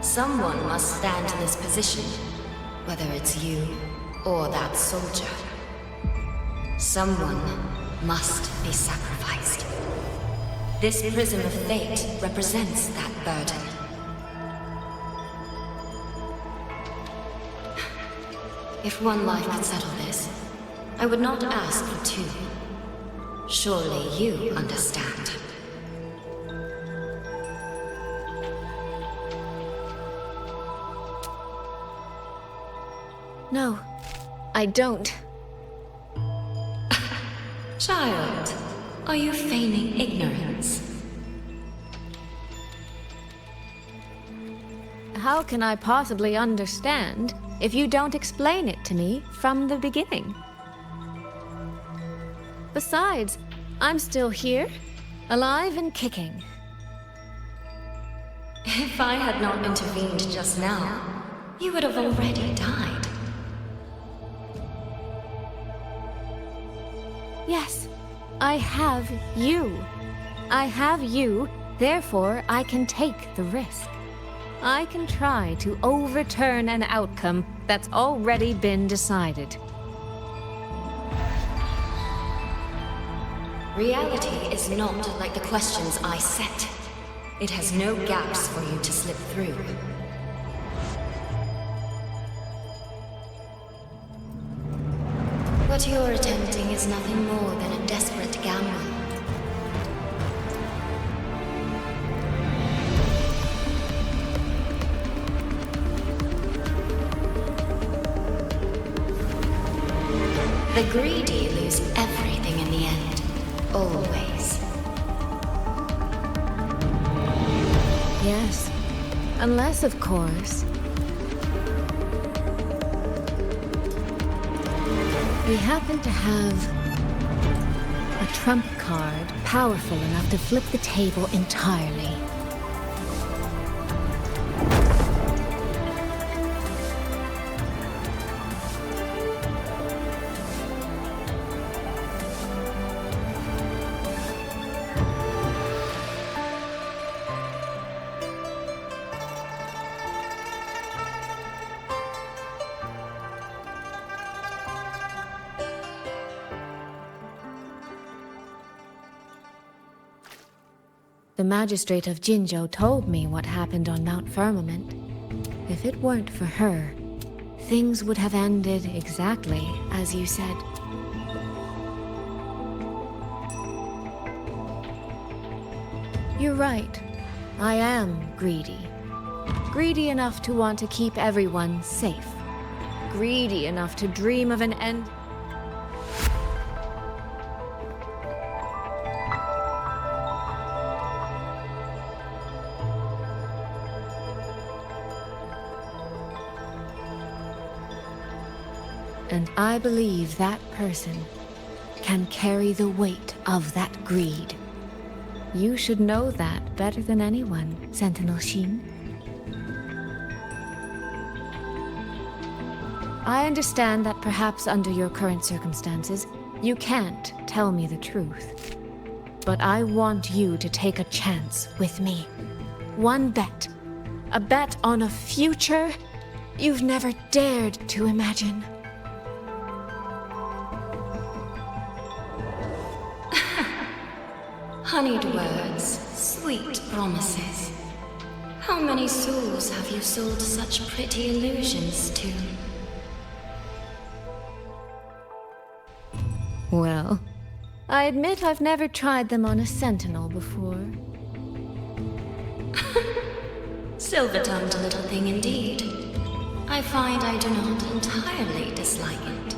Someone must stand in this position, whether it's you or that soldier. Someone must be sacrificed. This prism of fate represents that burden. If one life could settle this, I would not ask for two. Surely you understand. No, I don't. Child, are you feigning ignorance? How can I possibly understand if you don't explain it to me from the beginning? Besides, I'm still here, alive and kicking. If I had not intervened just now, you would have already died. Yes, I have you. I have you, therefore I can take the risk. I can try to overturn an outcome that's already been decided. Reality is not like the questions I set. It has no gaps for you to slip through. What you're attempting is nothing more than a desperate gamble. The greedy lose everything in the end. Always. Yes, unless, of course, we happen to have a trump card powerful enough to flip the table entirely. The magistrate of Jinzhou told me what happened on Mount Firmament. If it weren't for her, things would have ended exactly as you said. You're right. I am greedy. Greedy enough to want to keep everyone safe. Greedy enough to dream of an end. And I believe that person can carry the weight of that greed. You should know that better than anyone, Sentinel Xin. I understand that perhaps under your current circumstances, you can't tell me the truth. But I want you to take a chance with me. One bet. A bet on a future you've never dared to imagine. Honeyed words, sweet promises. How many souls have you sold such pretty illusions to? Well, I admit I've never tried them on a sentinel before. Silver-tongued little thing indeed. I find I do not entirely dislike it.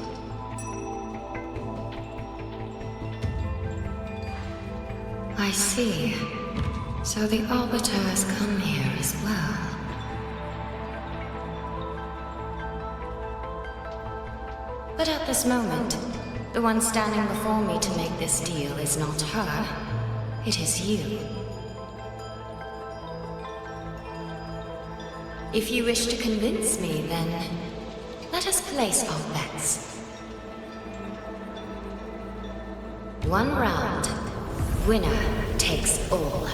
I see. So the Arbiter has come here as well. But at this moment, the one standing before me to make this deal is not her. It is you. If you wish to convince me, then let us place our bets. One round. Winner takes all.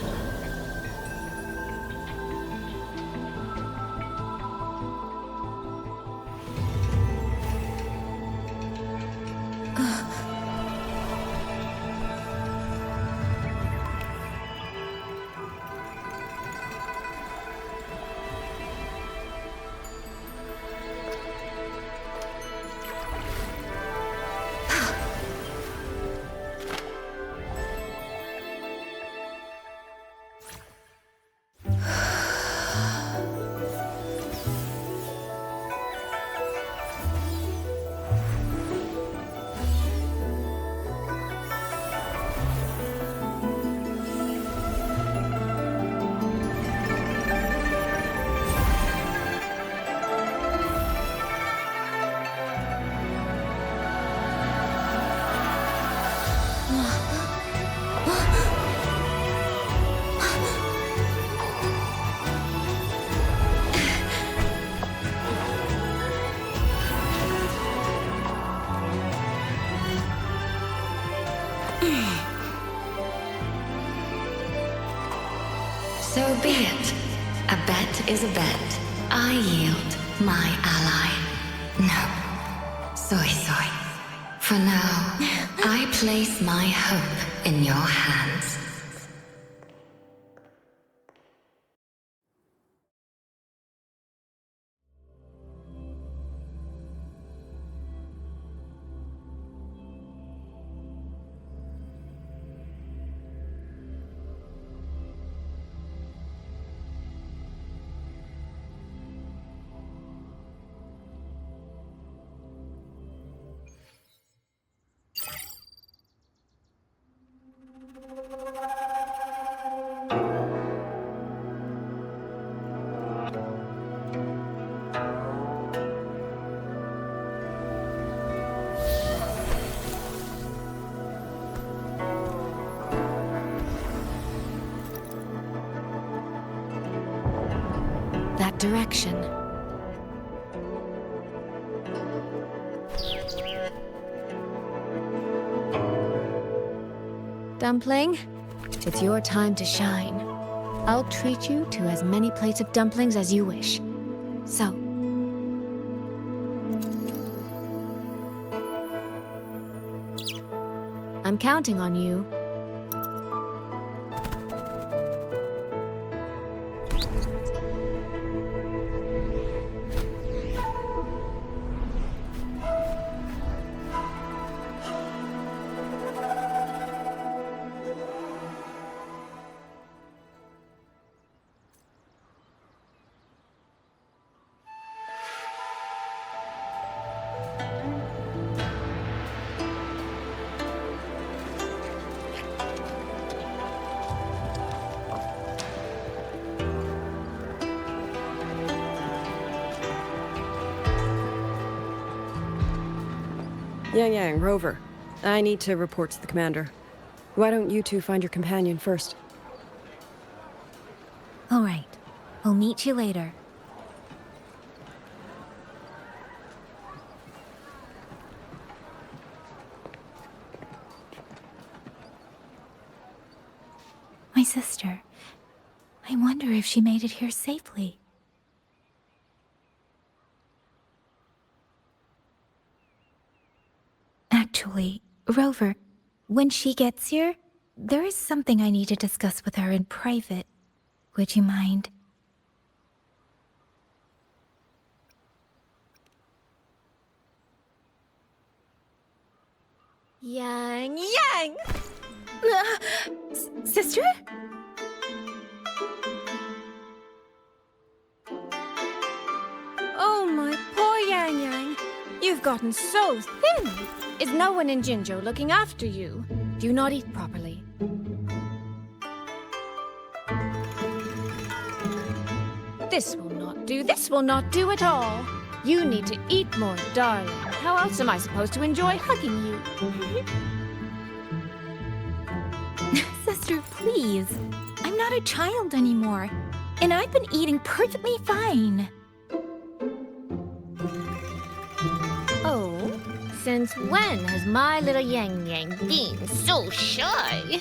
So be it. A bet is a bet. I yield, my ally. No. Soy. For now, I place my hope in your hands. That direction. Dumpling, it's your time to shine. I'll treat you to as many plates of dumplings as you wish. So, I'm counting on you. Yang, Rover. I need to report to the commander. Why don't you two find your companion first? All right. We'll meet you later. My sister. I wonder if she made it here safely. Actually, Rover, when she gets here, there is something I need to discuss with her in private. Would you mind? Yang! Sister? Oh, my poor Yang. You've gotten so thin. Is no one in Jinzhou looking after you? Do you not eat properly? This will not do at all. You need to eat more, darling. How else am I supposed to enjoy hugging you? Sister, please. I'm not a child anymore. And I've been eating perfectly fine. Oh? Since when has my little Yang been so shy?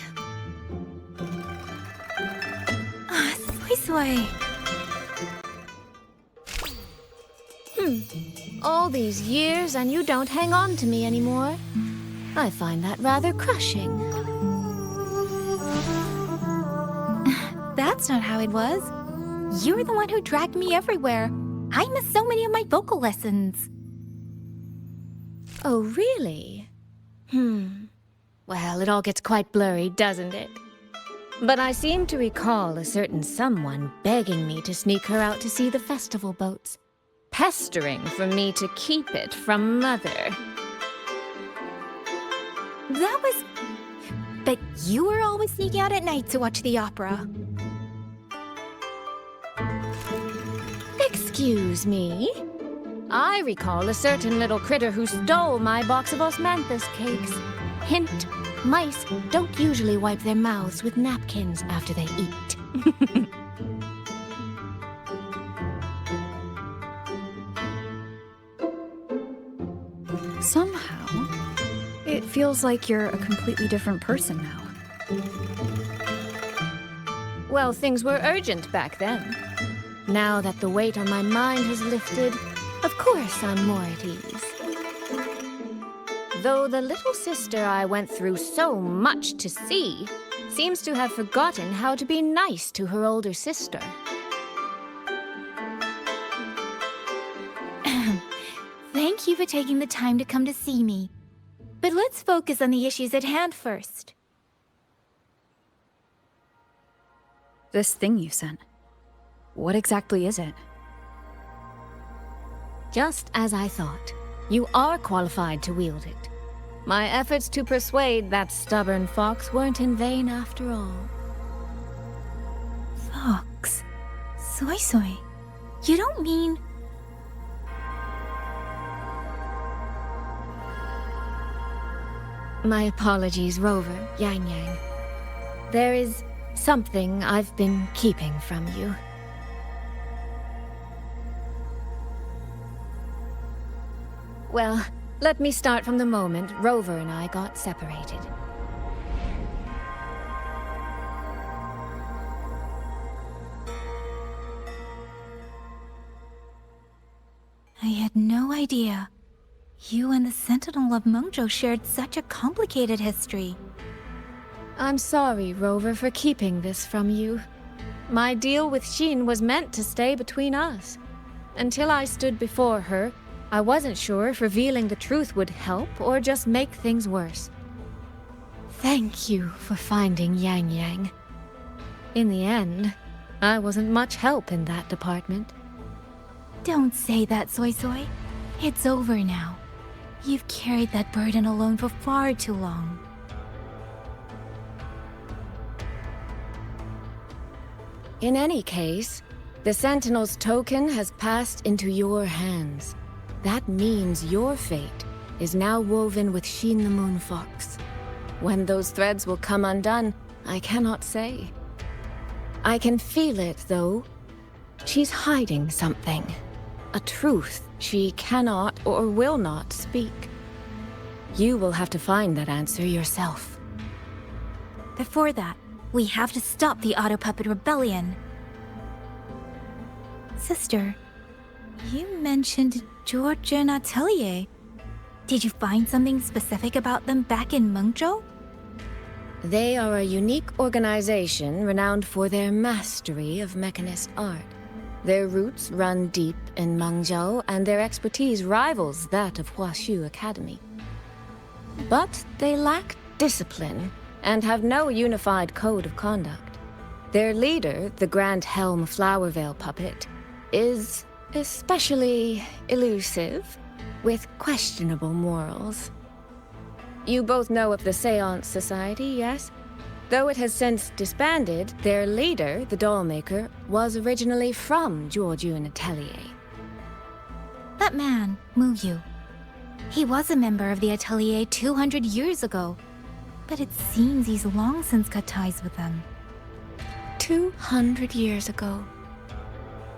Soy. All these years and you don't hang on to me anymore. I find that rather crushing. That's not how it was. You were the one who dragged me everywhere. I missed so many of my vocal lessons. Oh, really? Well, it all gets quite blurry, doesn't it? But I seem to recall a certain someone begging me to sneak her out to see the festival boats. Pestering for me to keep it from Mother. That was... But you were always sneaking out at night to watch the opera. Excuse me? I recall a certain little critter who stole my box of osmanthus cakes. Hint, mice don't usually wipe their mouths with napkins after they eat. Somehow, it feels like you're a completely different person now. Well, things were urgent back then. Now that the weight on my mind has lifted, of course I'm more at ease. Though the little sister I went through so much to see seems to have forgotten how to be nice to her older sister. Thank you for taking the time to come to see me. But let's focus on the issues at hand first. This thing you sent. What exactly is it? Just as I thought. You are qualified to wield it. My efforts to persuade that stubborn fox weren't in vain after all. Fox? Soy. You don't mean... My apologies, Rover, Yang. There is something I've been keeping from you. Well, let me start from the moment Rover and I got separated. I had no idea. You and the Sentinel of Mengzhou shared such a complicated history. I'm sorry, Rover, for keeping this from you. My deal with Xin was meant to stay between us. Until I stood before her, I wasn't sure if revealing the truth would help or just make things worse. Thank you for finding Yang. In the end, I wasn't much help in that department. Don't say that, Soy. It's over now. You've carried that burden alone for far too long. In any case, the Sentinel's token has passed into your hands. That means your fate is now woven with Sheen the Moon Fox. When those threads will come undone, I cannot say. I can feel it, though. She's hiding something. A truth she cannot or will not speak. You will have to find that answer yourself. Before that, we have to stop the Auto Puppet Rebellion. Sister, you mentioned Georgia and Atelier. Did you find something specific about them back in Mengzhou? They are a unique organization renowned for their mastery of mechanist art. Their roots run deep in Mengzhou, and their expertise rivals that of Huaxu Academy. But they lack discipline and have no unified code of conduct. Their leader, the Grand Helm Flowervale puppet, is especially elusive, with questionable morals. You both know of the Seance Society, yes? Though it has since disbanded, their leader, the Dollmaker, was originally from Georgian Atelier. That man, Muyu. He was a member of the Atelier 200 years ago, but it seems he's long since cut ties with them. 200 years ago.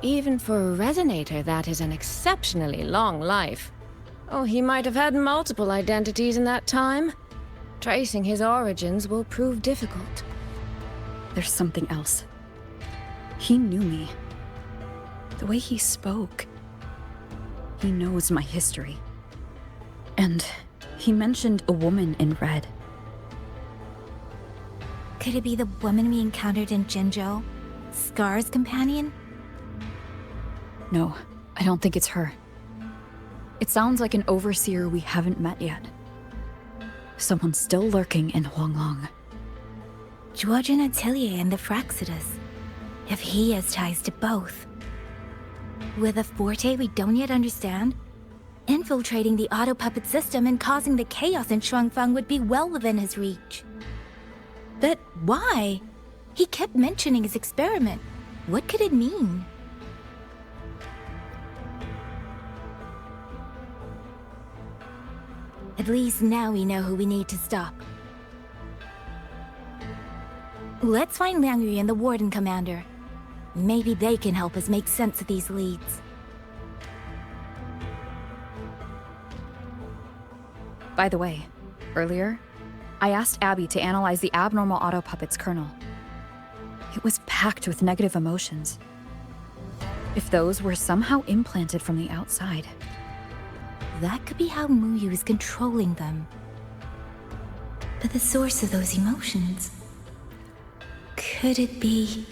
Even for a resonator, that is an exceptionally long life. Oh, he might have had multiple identities in that time. Tracing his origins will prove difficult. There's something else. He knew me. The way he spoke. He knows my history. And he mentioned a woman in red. Could it be the woman we encountered in Jinzhou? Scar's companion? No, I don't think it's her. It sounds like an overseer we haven't met yet. Someone still lurking in Xuangling. Georgian Atelier and the Fraxidus. If he has ties to both. With a forte we don't yet understand, infiltrating the auto puppet system and causing the chaos in Xuangfang would be well within his reach. But why? He kept mentioning his experiment. What could it mean? At least now we know who we need to stop. Let's find Liang Yu and the Warden Commander. Maybe they can help us make sense of these leads. By the way, earlier, I asked Abby to analyze the abnormal auto puppet's kernel. It was packed with negative emotions. If those were somehow implanted from the outside. That could be how Muyu is controlling them. But the source of those emotions... could it be...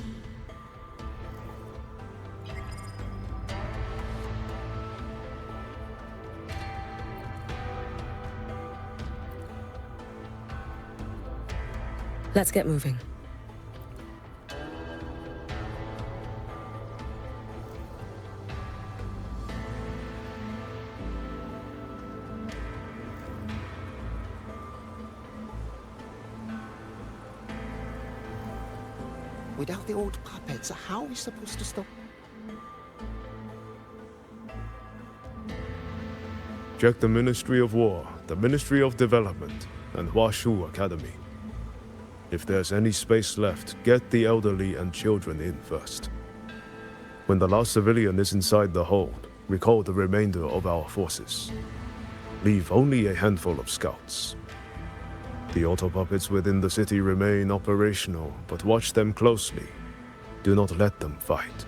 Let's get moving. Without the old puppets, how are we supposed to stop? Check the Ministry of War, the Ministry of Development, and Huaxu Academy. If there's any space left, get the elderly and children in first. When the last civilian is inside the hold, recall the remainder of our forces. Leave only a handful of scouts. The auto puppets within the city remain operational, but watch them closely. Do not let them fight.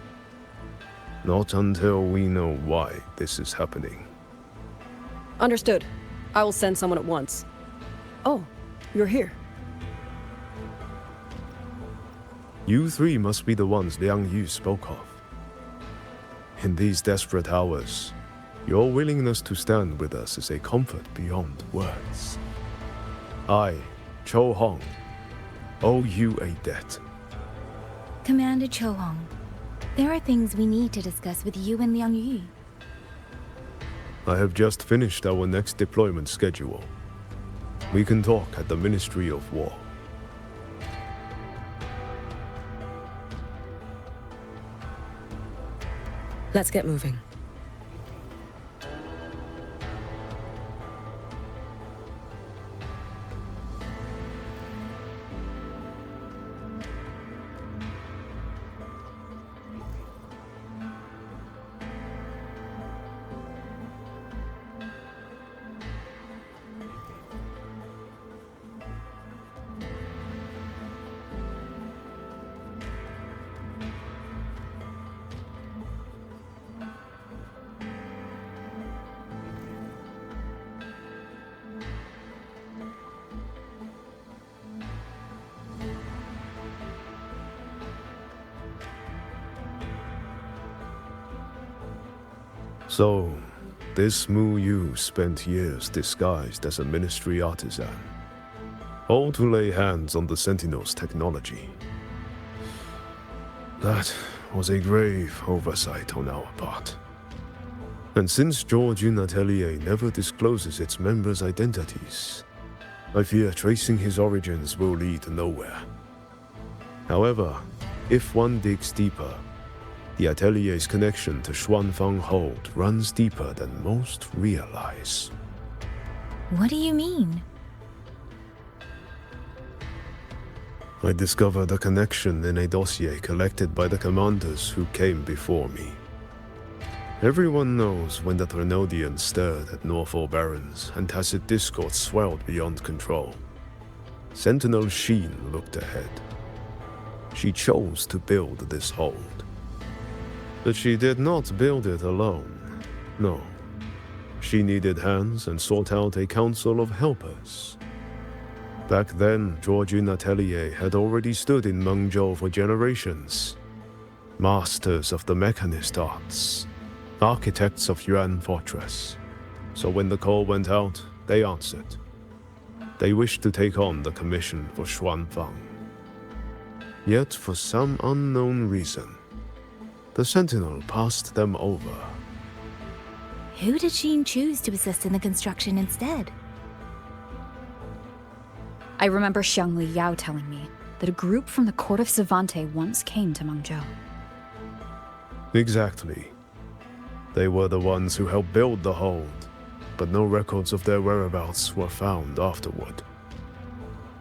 Not until we know why this is happening. Understood. I will send someone at once. Oh, you're here. You three must be the ones Liang Yu spoke of. In these desperate hours, your willingness to stand with us is a comfort beyond words. I, Cho Hong, owe you a debt. Commander Cho Hong, there are things we need to discuss with you and Liang Yu. I have just finished our next deployment schedule. We can talk at the Ministry of War. Let's get moving. So, this Mu Yu spent years disguised as a ministry artisan, all to lay hands on the Sentinel's technology. That was a grave oversight on our part. And since Georgian Atelier never discloses its members' identities, I fear tracing his origins will lead nowhere. However, if one digs deeper, the Atelier's connection to Xuanfang Hold runs deeper than most realize. What do you mean? I discovered a connection in a dossier collected by the commanders who came before me. Everyone knows when the Trinodians stirred at Norfolk Barrens and tacit discord swelled beyond control. Sentinel Sheen looked ahead. She chose to build this hold. But she did not build it alone. No. She needed hands and sought out a council of helpers. Back then, Georgian Atelier had already stood in Mengzhou for generations. Masters of the mechanist arts. Architects of Yuan Fortress. So when the call went out, they answered. They wished to take on the commission for Xuanfang. Yet, for some unknown reason, the Sentinel passed them over. Who did Sheen choose to assist in the construction instead? I remember Xiangling Yao telling me that a group from the court of Savante once came to Mengzhou. Exactly. They were the ones who helped build the hold, but no records of their whereabouts were found afterward.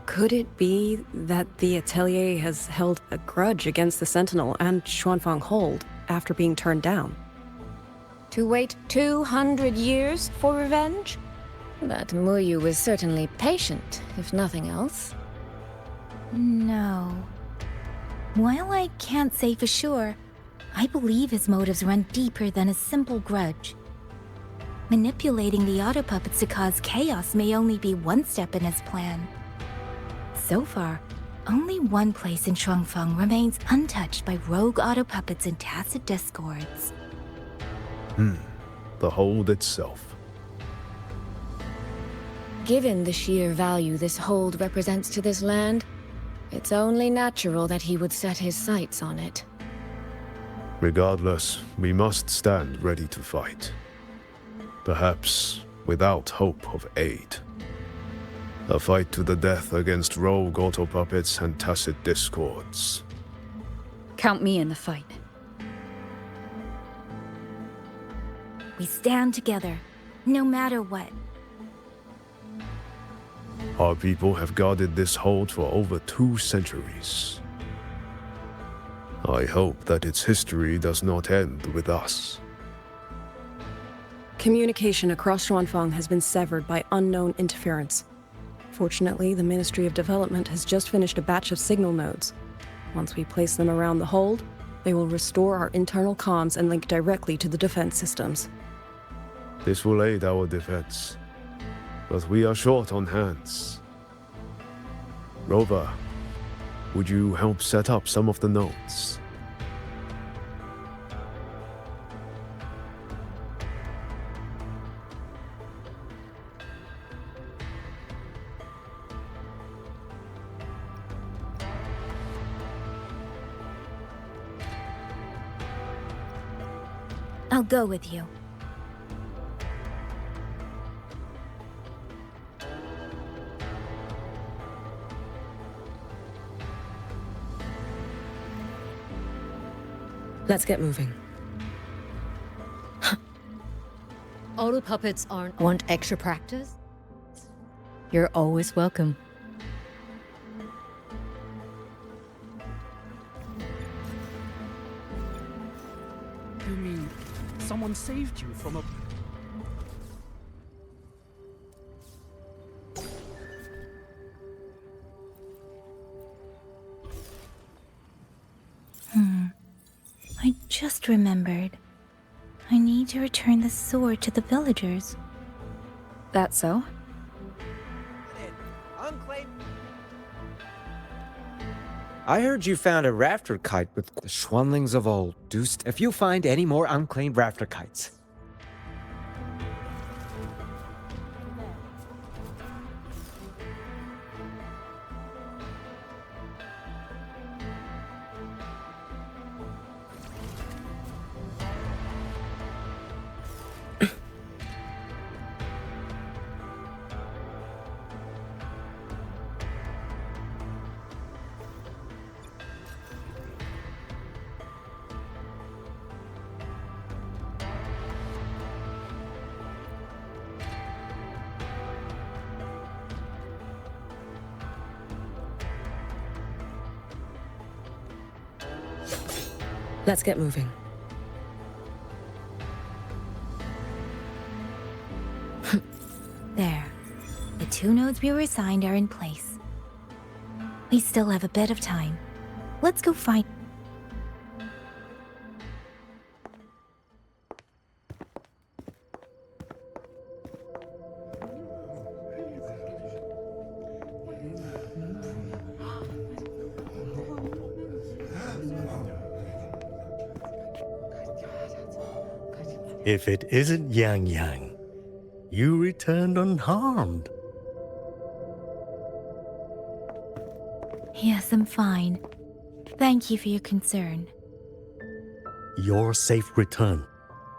Could it be that the Atelier has held a grudge against the Sentinel and Xuanfang Hold after being turned down? To wait 200 years for revenge? That Muyu was certainly patient, if nothing else. No. While I can't say for sure, I believe his motives run deeper than a simple grudge. Manipulating the auto puppets to cause chaos may only be one step in his plan. So far, only one place in Xuanfang remains untouched by rogue auto puppets and tacit discords. The hold itself. Given the sheer value this hold represents to this land, it's only natural that he would set his sights on it. Regardless, we must stand ready to fight. Perhaps without hope of aid. A fight to the death against rogue auto puppets and tacit discords. Count me in the fight. We stand together, no matter what. Our people have guarded this hold for over 2 centuries. I hope that its history does not end with us. Communication across Xuanfang has been severed by unknown interference. Fortunately, the Ministry of Development has just finished a batch of signal nodes. Once we place them around the hold, they will restore our internal comms and link directly to the defense systems. This will aid our defense. But we are short on hands. Rover, would you help set up some of the nodes? I'll go with you. Let's get moving. Auto puppets aren't... Want extra practice? You're always welcome. You mean someone saved you from a... I just remembered. I need to return the sword to the villagers. That so? I heard you found a rafter kite with the Xuanlings of old. If you find any more unclaimed rafter kites, Let's get moving. There. The 2 nodes we were assigned are in place. We still have a bit of time. Let's go find... If it isn't Yang Yang, you returned unharmed. Yes, I'm fine. Thank you for your concern. Your safe return.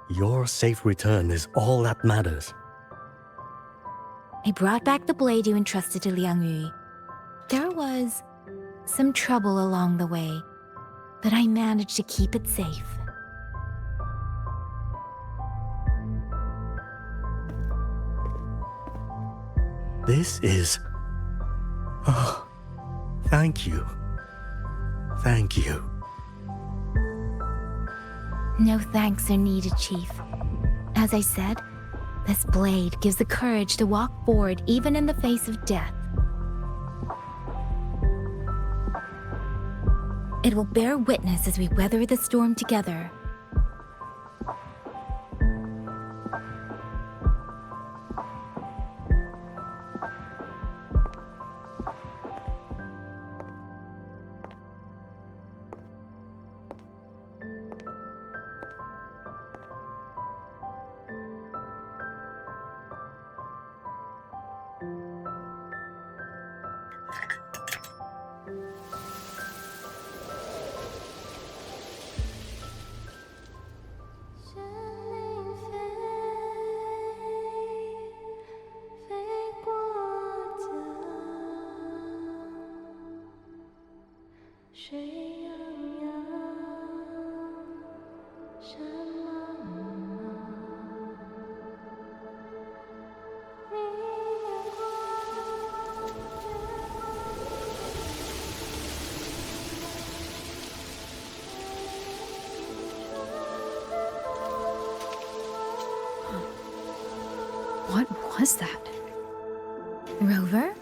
Your safe return is all that matters. I brought back the blade you entrusted to Liang Yu. There was some trouble along the way, but I managed to keep it safe. This is... Oh, thank you. Thank you. No thanks are needed, Chief. As I said, this blade gives the courage to walk forward even in the face of death. It will bear witness as we weather the storm together. What was that? Rover?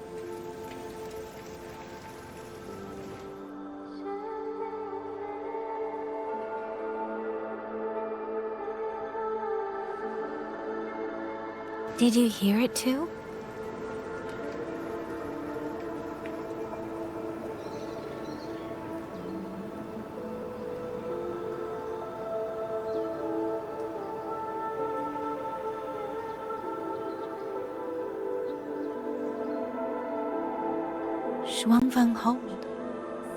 Did you hear it too? Xuangling hold.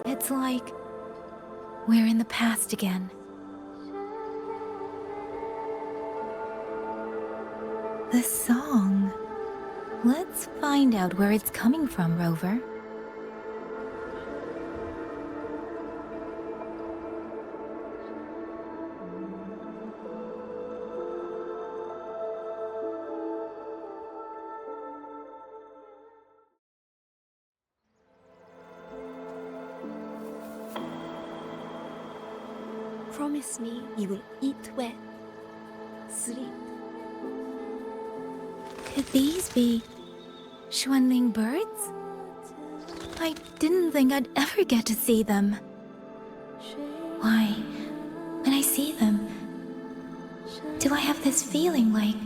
It's like we're in the past again. The song. Let's find out where it's coming from, Rover. Promise me you will eat well, sleep. Could these be Xuangling birds? I didn't think I'd ever get to see them. Why, when I see them, do I have this feeling like...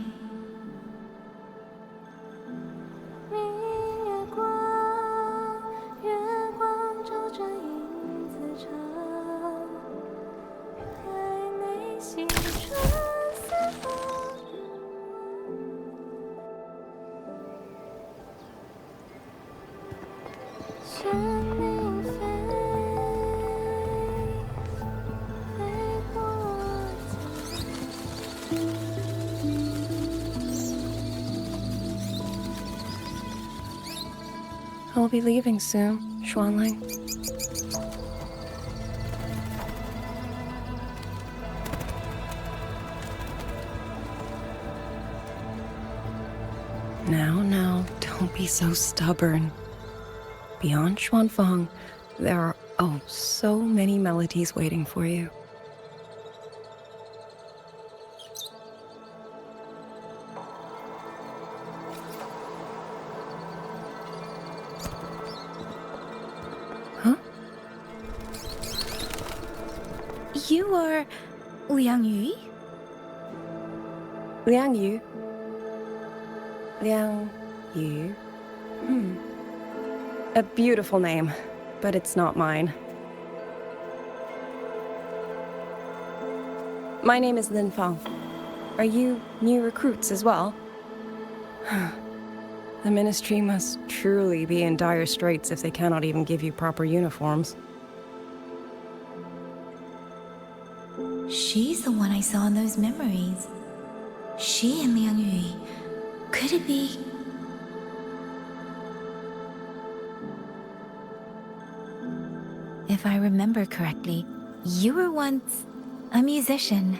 I'll be leaving soon, Xuangling. Now, don't be so stubborn. Beyond Xuanfeng, there are, oh, so many melodies waiting for you. You are Liang Yu? Liang Yu. Liang Yu. A beautiful name, but it's not mine. My name is Lin Fang. Are you new recruits as well? The Ministry must truly be in dire straits if they cannot even give you proper uniforms. She's the one I saw in those memories. She and Liang Yu. Could it be? If I remember correctly, you were once a musician.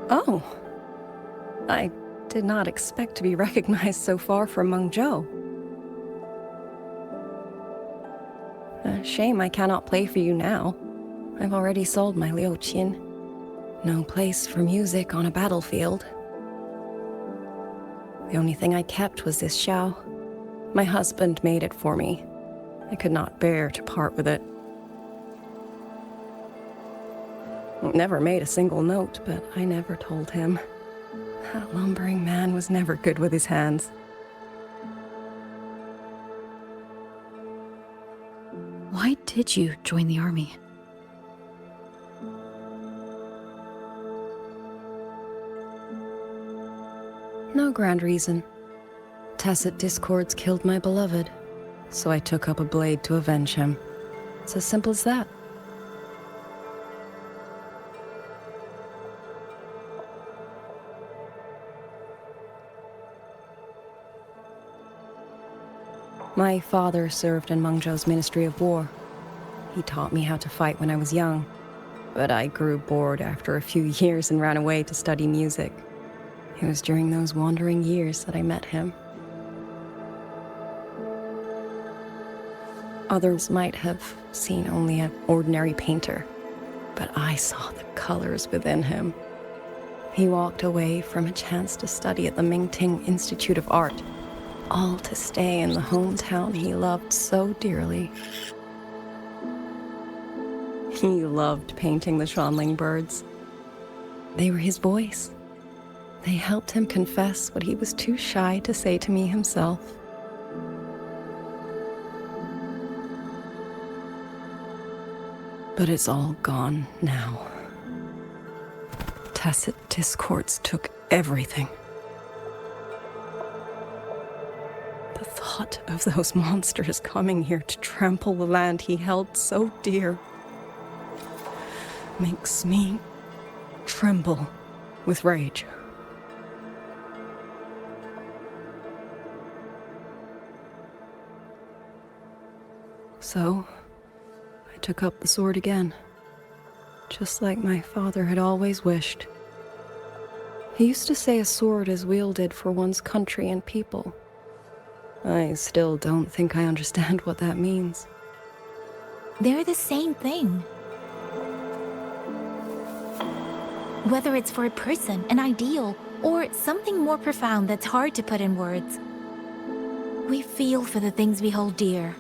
Oh. I did not expect to be recognized so far from Mengzhou. A shame I cannot play for you now. I've already sold my liuqin. No place for music on a battlefield. The only thing I kept was this xiao. My husband made it for me. I could not bear to part with it. Never made a single note, but I never told him. That lumbering man was never good with his hands. Why did you join the army? No grand reason. Tacit discords killed my beloved, so I took up a blade to avenge him. It's as simple as that. My father served in Mengzhou's Ministry of War. He taught me how to fight when I was young, but I grew bored after a few years and ran away to study music. It was during those wandering years that I met him. Others might have seen only an ordinary painter, but I saw the colors within him. He walked away from a chance to study at the Mingting Institute of Art, all to stay in the hometown he loved so dearly. He loved painting the Xuangling birds. They were his voice. They helped him confess what he was too shy to say to me himself. But it's all gone now. Tacit discords took everything. The thought of those monsters coming here to trample the land he held so dear makes me tremble with rage. So, I took up the sword again, just like my father had always wished. He used to say a sword is wielded for one's country and people. I still don't think I understand what that means. They're the same thing. Whether it's for a person, an ideal, or something more profound that's hard to put in words. We feel for the things we hold dear.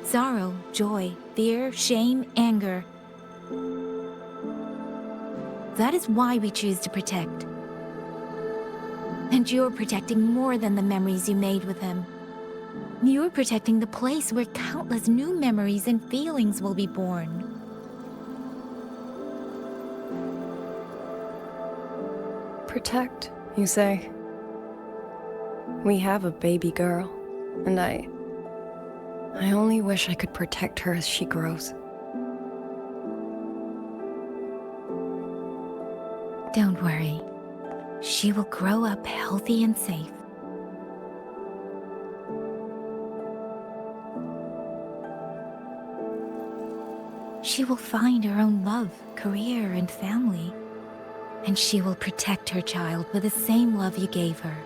Sorrow, joy, fear, shame, anger. That is why we choose to protect. And you're protecting more than the memories you made with him. You're protecting the place where countless new memories and feelings will be born. Protect, you say? We have a baby girl, and I only wish I could protect her as she grows. Don't worry. She will grow up healthy and safe. She will find her own love, career, and family. And she will protect her child with the same love you gave her.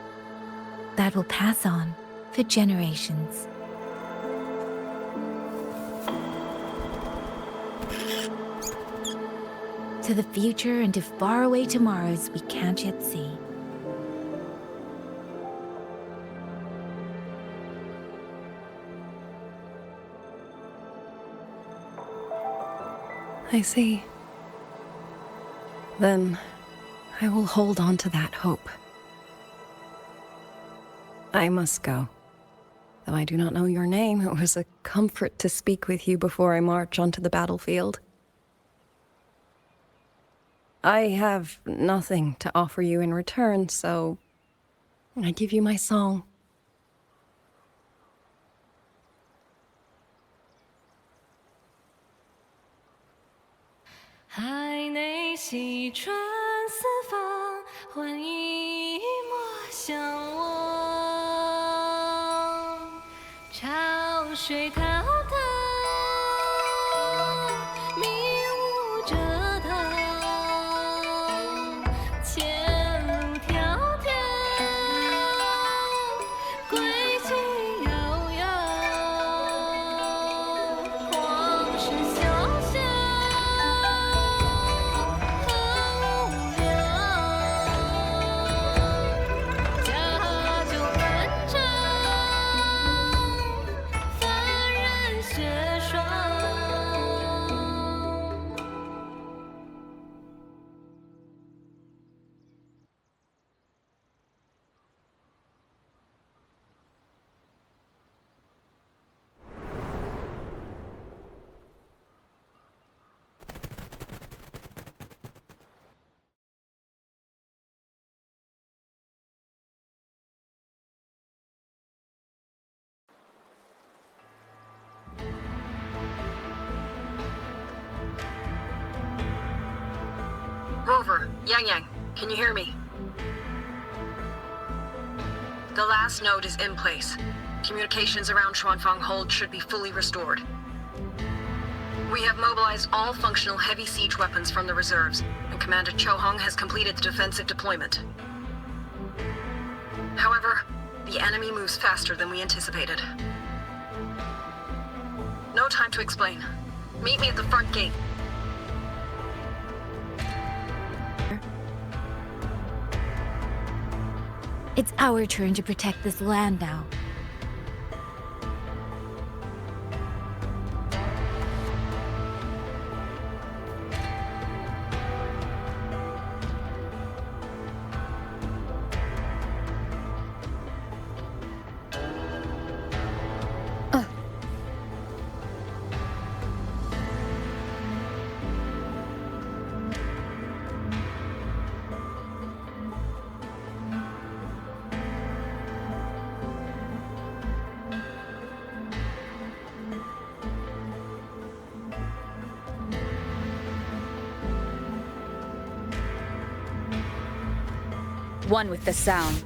That will pass on for generations. To the future and to faraway tomorrows we can't yet see. I see. Then I will hold on to that hope. I must go. Though I do not know your name, it was a comfort to speak with you before I march onto the battlefield. I have nothing to offer you in return, so I give you my song.海内西川四方，欢一抹相望。潮水滔滔，迷雾遮挡，前路迢迢，归期遥遥，往事潇潇。Rover, Yang, can you hear me? The last node is in place. Communications around Xuangling Hold should be fully restored. We have mobilized all functional heavy siege weapons from the reserves, and Commander Chohong has completed the defensive deployment. However, the enemy moves faster than we anticipated. No time to explain. Meet me at the front gate. It's our turn to protect this land now. One with the sound.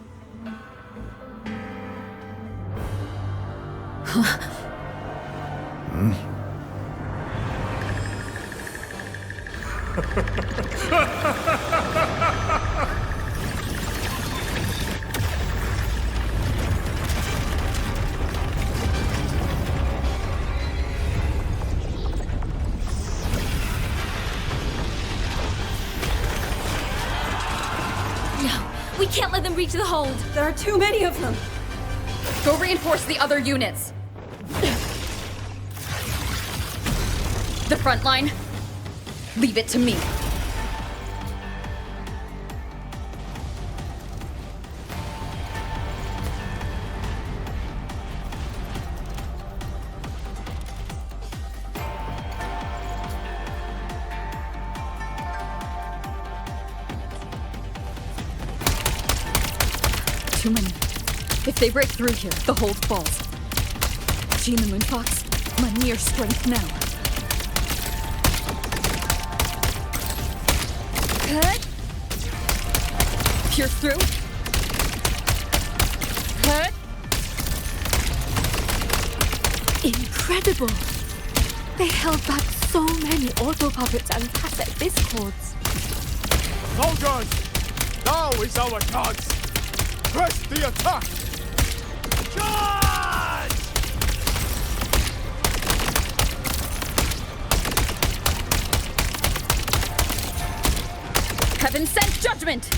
We can't let them reach the hold. There are too many of them. Go reinforce the other units. The front line, leave it to me. Too many. If they break through here, the hold falls. Gene the Moonfox, my mere strength now. Cut! Pierce through. Cut! Incredible! They held back so many auto puppets and cassette discords. Soldiers! Now is our chance! Press the attack! Charge! Heaven sent judgment!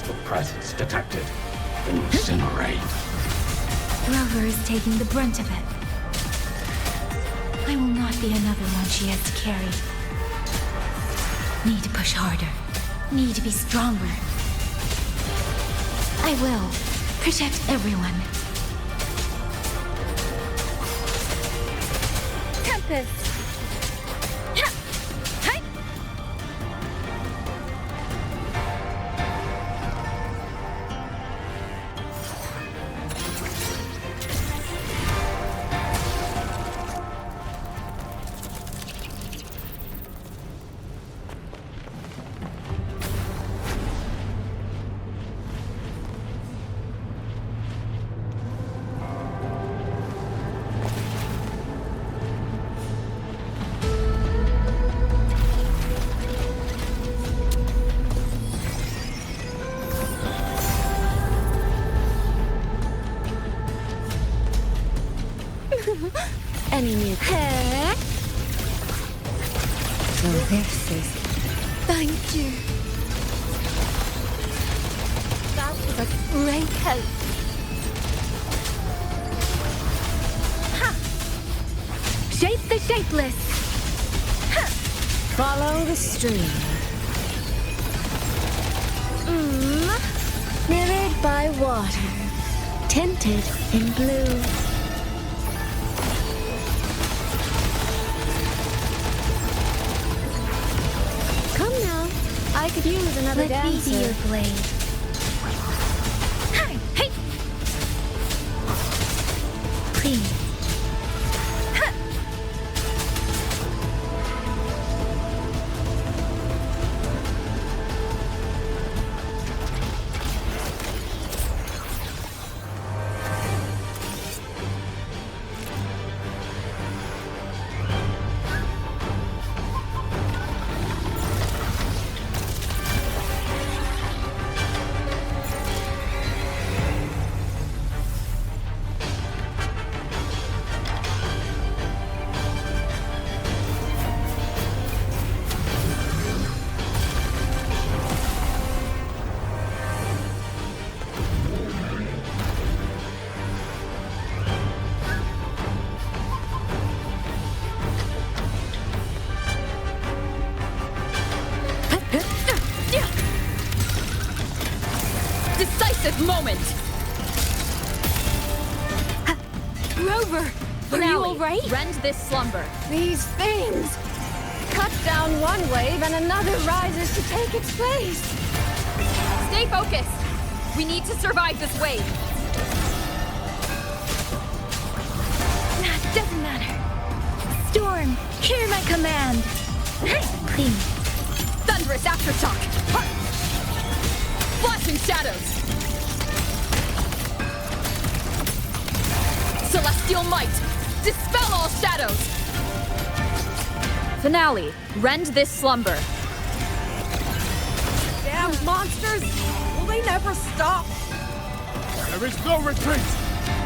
hostile presence detected. Incinerate. Rover is taking the brunt of it. I will not be another one she has to carry. Need to push harder. Need to be stronger. I will protect everyone. Tempest! Any new hair? So this is... Thank you. That was a great help. Ha! Shape the shapeless! Ha! Follow the stream. Mirrored by water, tinted in blue. I could use another dancer. Let me be your blade. Hi! Hey! Please. Ha! Moment! Rover! Are you alright? Rend this slumber. These things! Cut down one wave and another rises to take its place! Stay focused! We need to survive this wave! Nah, doesn't matter. Storm, hear my command! Please. Thunderous aftershock! Flashing shadows! Celestial might! Dispel all shadows! Finale, rend this slumber. Damn monsters! Will they never stop? There is no retreat!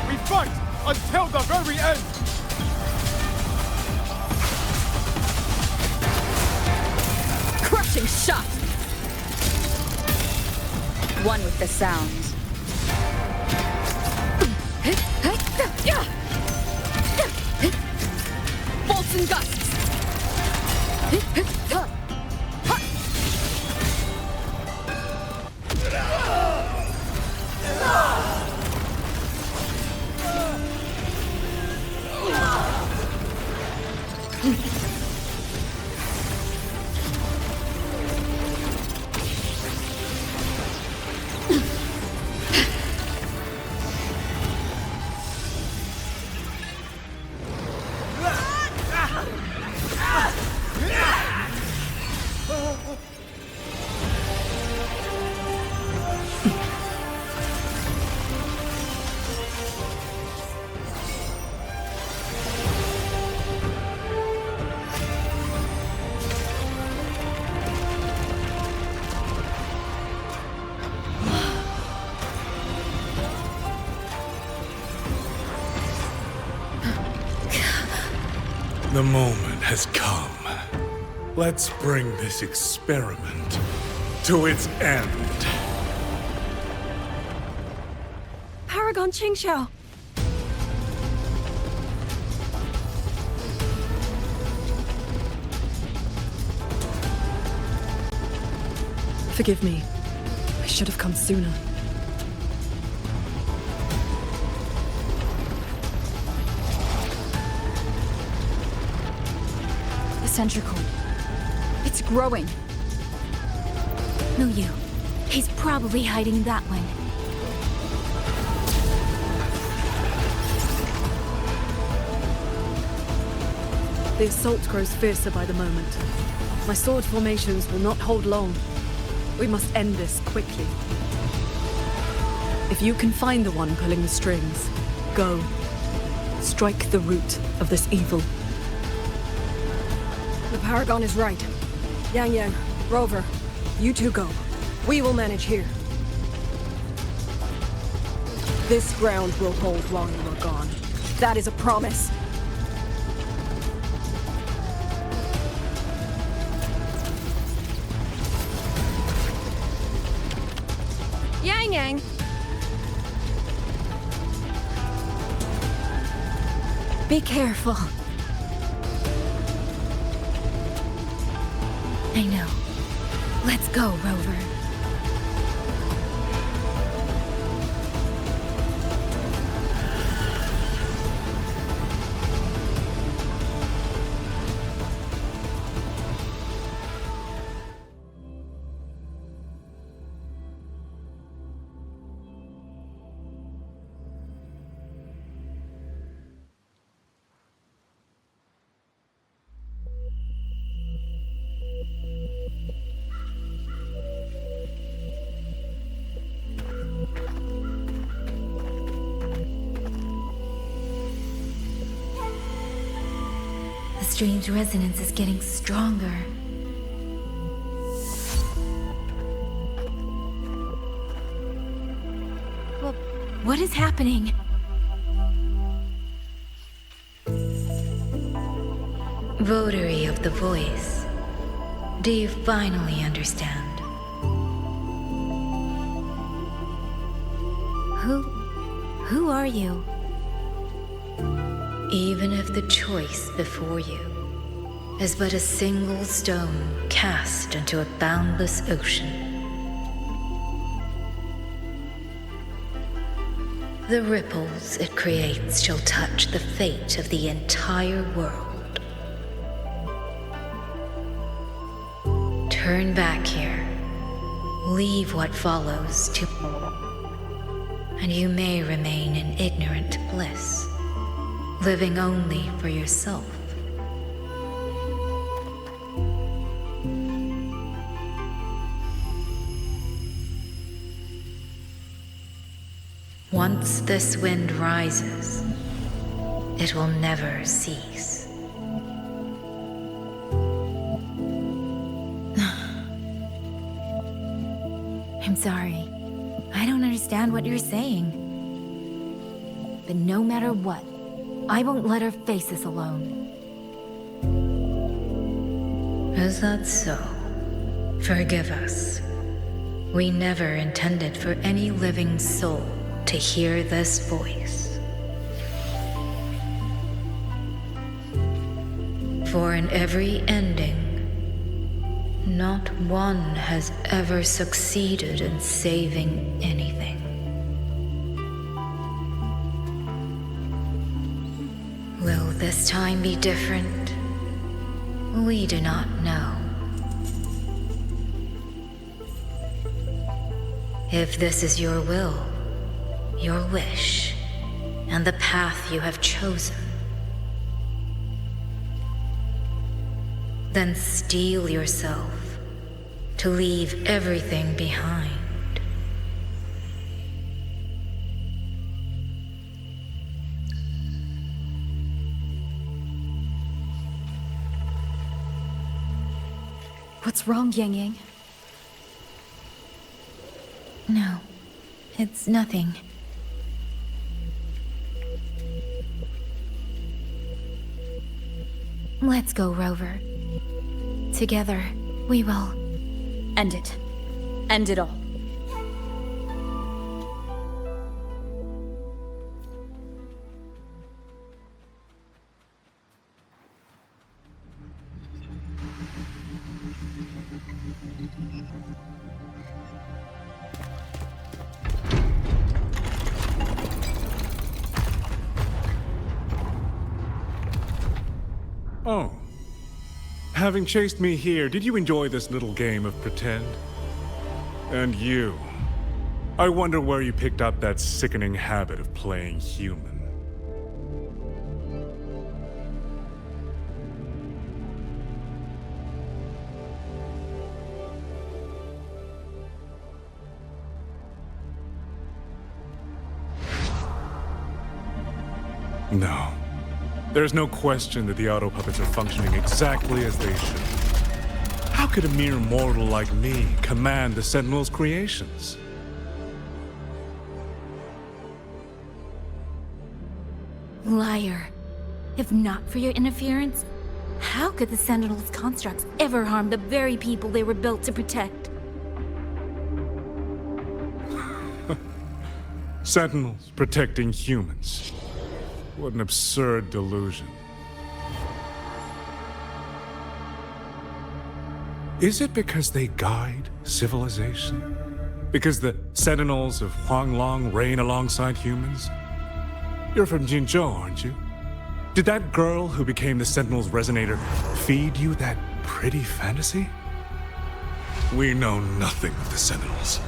We fight until the very end! Crushing shot! One with the sound. Bolts and gusts! The moment has come. Let's bring this experiment to its end. Paragon Qingxiao! Forgive me. I should have come sooner. The sentry code. It's growing. No, you. He's probably hiding that one. The assault grows fiercer by the moment. My sword formations will not hold long. We must end this quickly. If you can find the one pulling the strings, go. Strike the root of this evil. The Paragon is right. Yang, Rover, you two go. We will manage here. This ground will hold while you are gone. That is a promise. Yang. Be careful. I know. Let's go, Rover. The strange resonance is getting stronger. What is happening? Votary of the Voice, do you finally understand? Who are you? Even if the choice before you is but a single stone cast into a boundless ocean, the ripples it creates shall touch the fate of the entire world. Turn back here, leave what follows to and you may remain in ignorant bliss, living only for yourself. Once this wind rises, it will never cease. I'm sorry. I don't understand what you're saying. But no matter what, I won't let her face this alone. Is that so? Forgive us. We never intended for any living soul to hear this voice. For in every ending, not one has ever succeeded in saving anything. Will this time be different? We do not know. If this is your will, your wish, and the path you have chosen, then steel yourself to leave everything behind. What's wrong, Yang? No, it's nothing. Let's go, Rover. Together, we will... End it. End it all. Oh. Having chased me here, did you enjoy this little game of pretend? And you. I wonder where you picked up that sickening habit of playing human. No. There's no question that the auto puppets are functioning exactly as they should. How could a mere mortal like me command the Sentinel's creations? Liar. If not for your interference, how could the Sentinel's constructs ever harm the very people they were built to protect? Sentinels protecting humans. What an absurd delusion. Is it because they guide civilization? Because the Sentinels of Xuangling reign alongside humans? You're from Jinzhou, aren't you? Did that girl who became the Sentinel's resonator feed you that pretty fantasy? We know nothing of the Sentinels.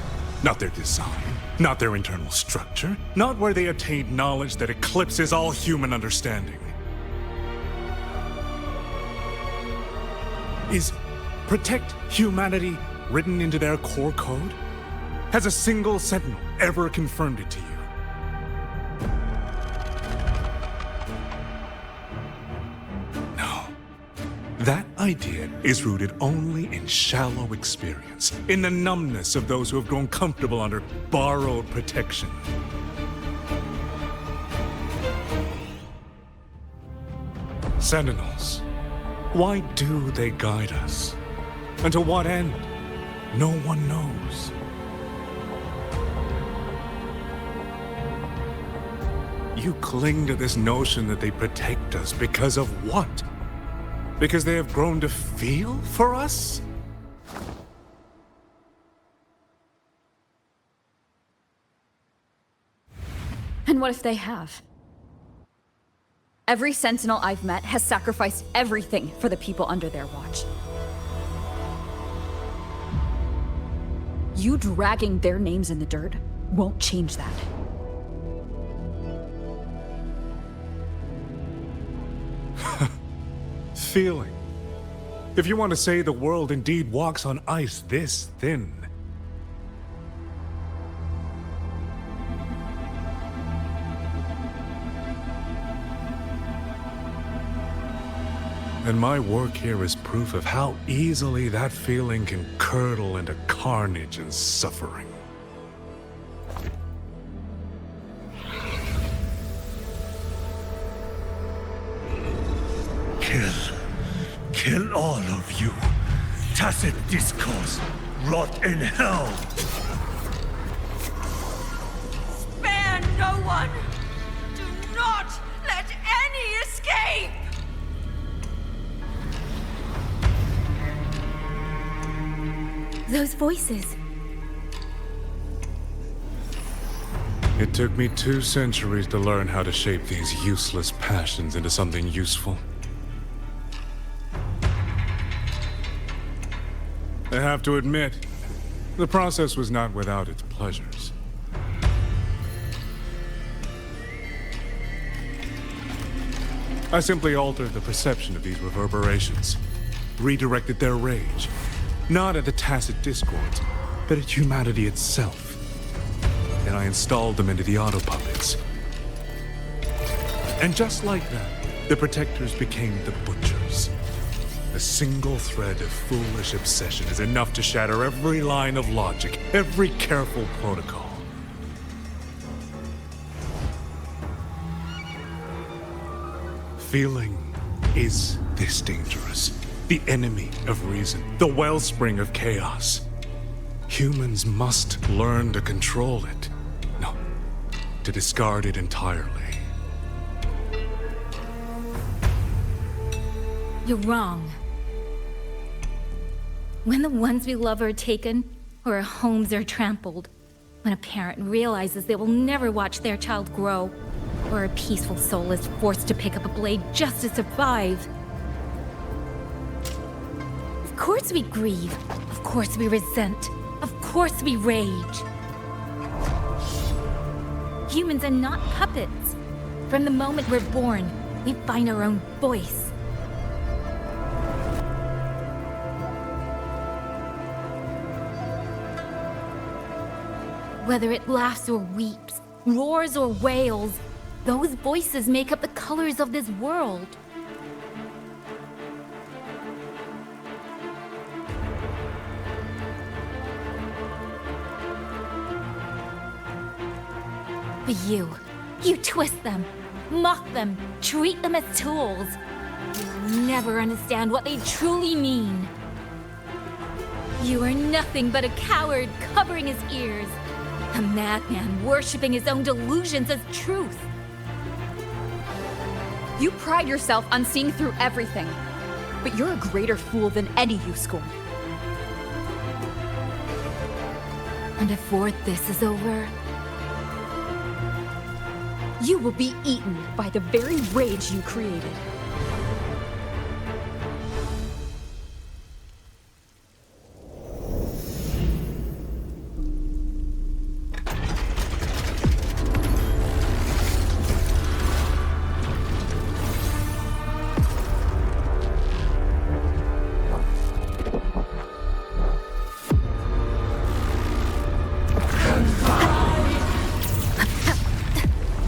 Not their design, not their internal structure, not where they attained knowledge that eclipses all human understanding. Is protect humanity written into their core code? Has a single Sentinel ever confirmed it to you? That idea is rooted only in shallow experience, in the numbness of those who have grown comfortable under borrowed protection. Sentinels, why do they guide us? And to what end? No one knows. You cling to this notion that they protect us because of what? Because they have grown to feel for us? And what if they have? Every Sentinel I've met has sacrificed everything for the people under their watch. You dragging their names in the dirt won't change that. Feeling. If you want to say the world indeed walks on ice this thin. And my work here is proof of how easily that feeling can curdle into carnage and suffering. Kill all of you. Tacit discourse. Rot in hell. Spare no one! Do not let any escape! Those voices. It took me 2 centuries to learn how to shape these useless passions into something useful. I have to admit, the process was not without its pleasures. I simply altered the perception of these reverberations, redirected their rage, not at the tacit discords, but at humanity itself. And I installed them into the auto puppets. And just like that, the protectors became the butchers. A single thread of foolish obsession is enough to shatter every line of logic, every careful protocol. Feeling is this dangerous. The enemy of reason, the wellspring of chaos. Humans must learn to control it. No, to discard it entirely. You're wrong. When the ones we love are taken, or our homes are trampled, when a parent realizes they will never watch their child grow, or a peaceful soul is forced to pick up a blade just to survive, course we grieve. Of course we resent. Of course we rage. Humans are not puppets. From the moment we're born, we find our own voice. Whether it laughs or weeps, roars or wails, those voices make up the colors of this world. But you twist them, mock them, treat them as tools. You'll never understand what they truly mean. You are nothing but a coward covering his ears. A madman worshipping his own delusions as truth. You pride yourself on seeing through everything, but you're a greater fool than any you scorn. And before this is over, You will be eaten by the very rage you created.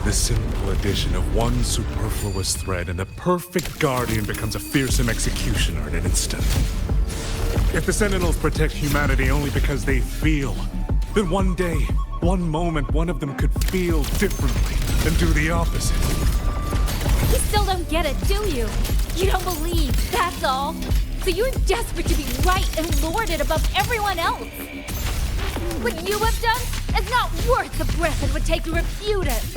The simple addition of one superfluous thread and the perfect guardian becomes a fearsome executioner in an instant. If the Sentinels protect humanity only because they feel, then one day, one moment, one of them could feel differently and do the opposite. You still don't get it, do you? You don't believe, that's all. So you're desperate to be right and lord it above everyone else. What you have done is not worth the breath it would take to refute it.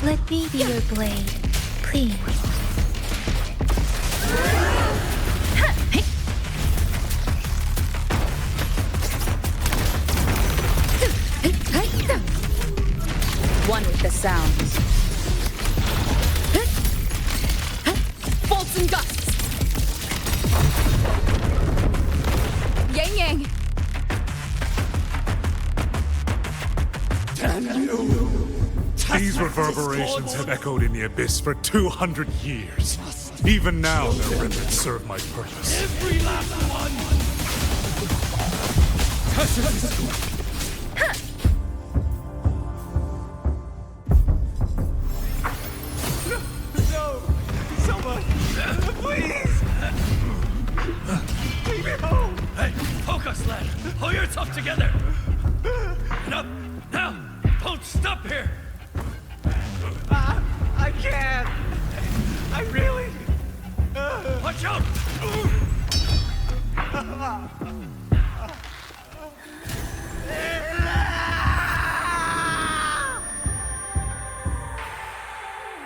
Let me be your blade, please. One with the sounds. Bolts and gusts. Yang Yang. Damn you! These reverberations have echoed in the abyss for 200 years. Even now, their remnants serve my purpose. Every last one! No! Someone! Please! Leave me home! Hey, focus, lad! Hold yourself together! And up! Now! Don't stop here! I can't! I really... Watch out!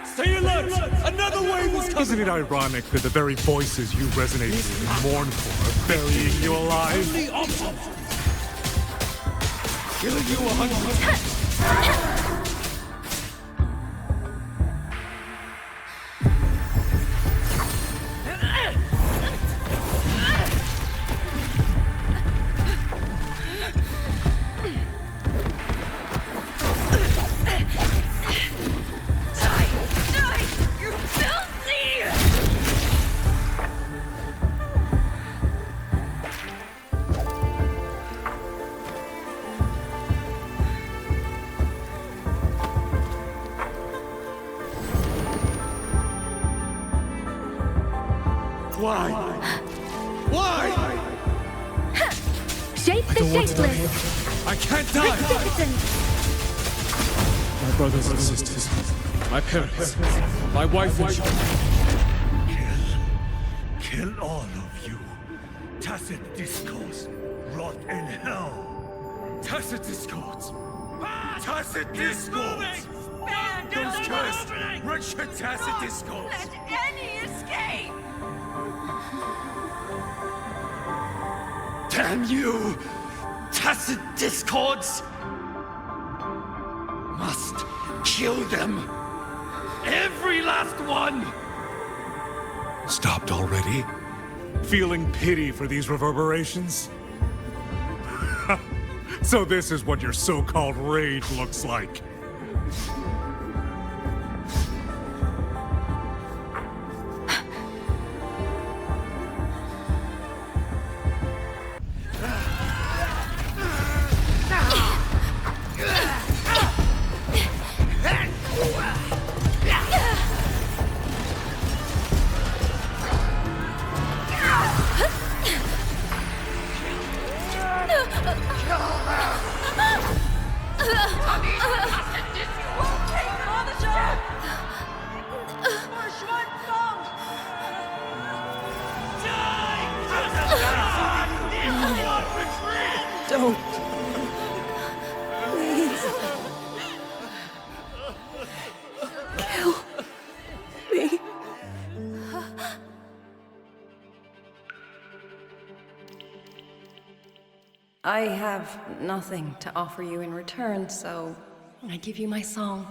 Stay alert! Another wave is coming! Isn't it ironic that the very voices you resonate with and mourn for are burying you alive? Only option! Killing you 100 Why? Why? Shape the shapeless. I can't die! My brothers and sisters, my parents, my wife and children. Kill all of you. Tacit discourse. Rot in hell. Tacit discords! Tacit discourse! Those cursed, wretched tacit discords! Let any escape! Damn you! Tacit discords! Must kill them! Every last one! Stopped already? Feeling pity for these reverberations? So this is what your so-called rage looks like. Don't. Please. Kill me. I have nothing to offer you in return, so I give you my song.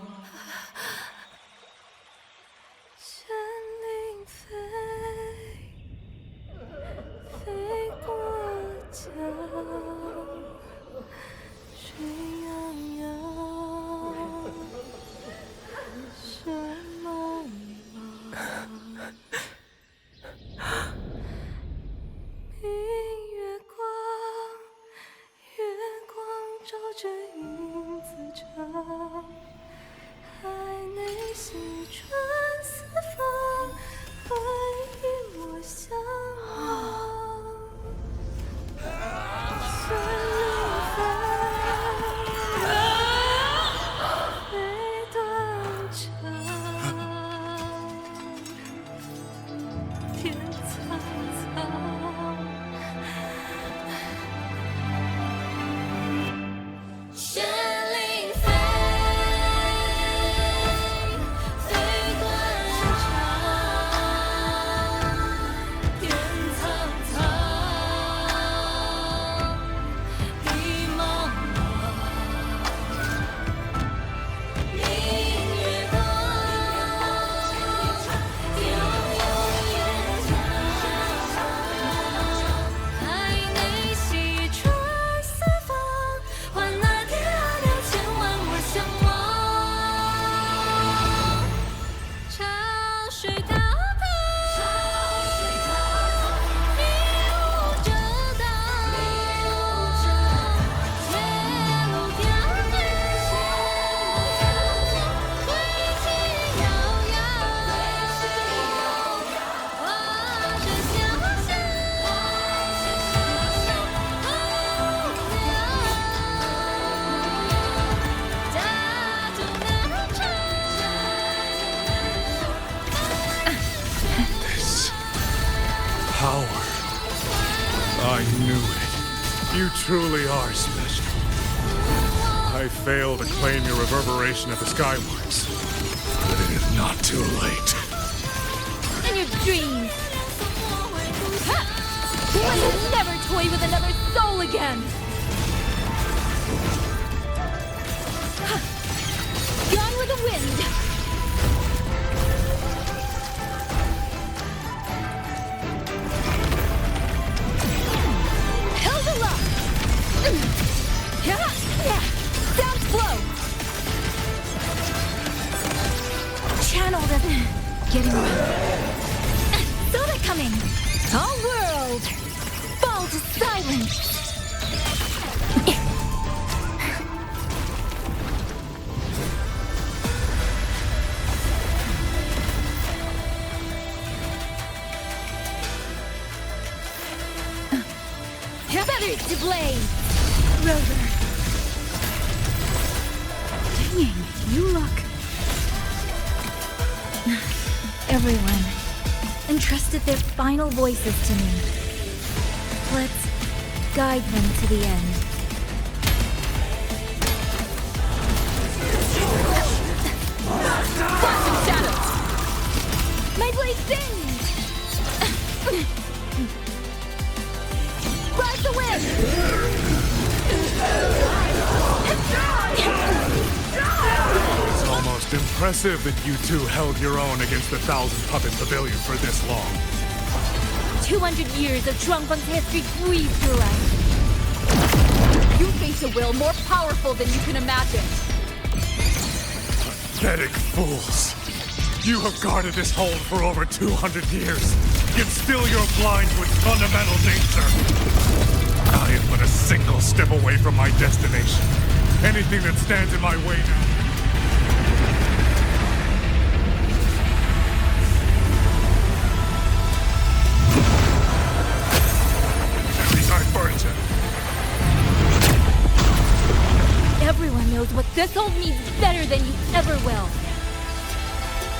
I knew it. You truly are special. I failed to claim your reverberation at the Skyworks, but it is not too late. In your dreams! I will never toy with another soul again! Gone with the wind! Sound flow! Channeled it. Getting around. Saw that coming. All world, fall to silence. Feathers to blaze. Rover. Dang, you look... Everyone entrusted their final voices to me. Let's guide them to the end. Quantum shadows! My blade sings! Ride the wind! impressive that you two held your own against the 1,000-puppet pavilion for this long. 200 years of Xuangling's history breathe through us. You face a will more powerful than you can imagine. Pathetic fools. You have guarded this hold for over 200 years, yet still you're blind to its fundamental nature. I am but a single step away from my destination. Anything that stands in my way now. At least I burned you. Everyone knows what this hold means better than you ever will.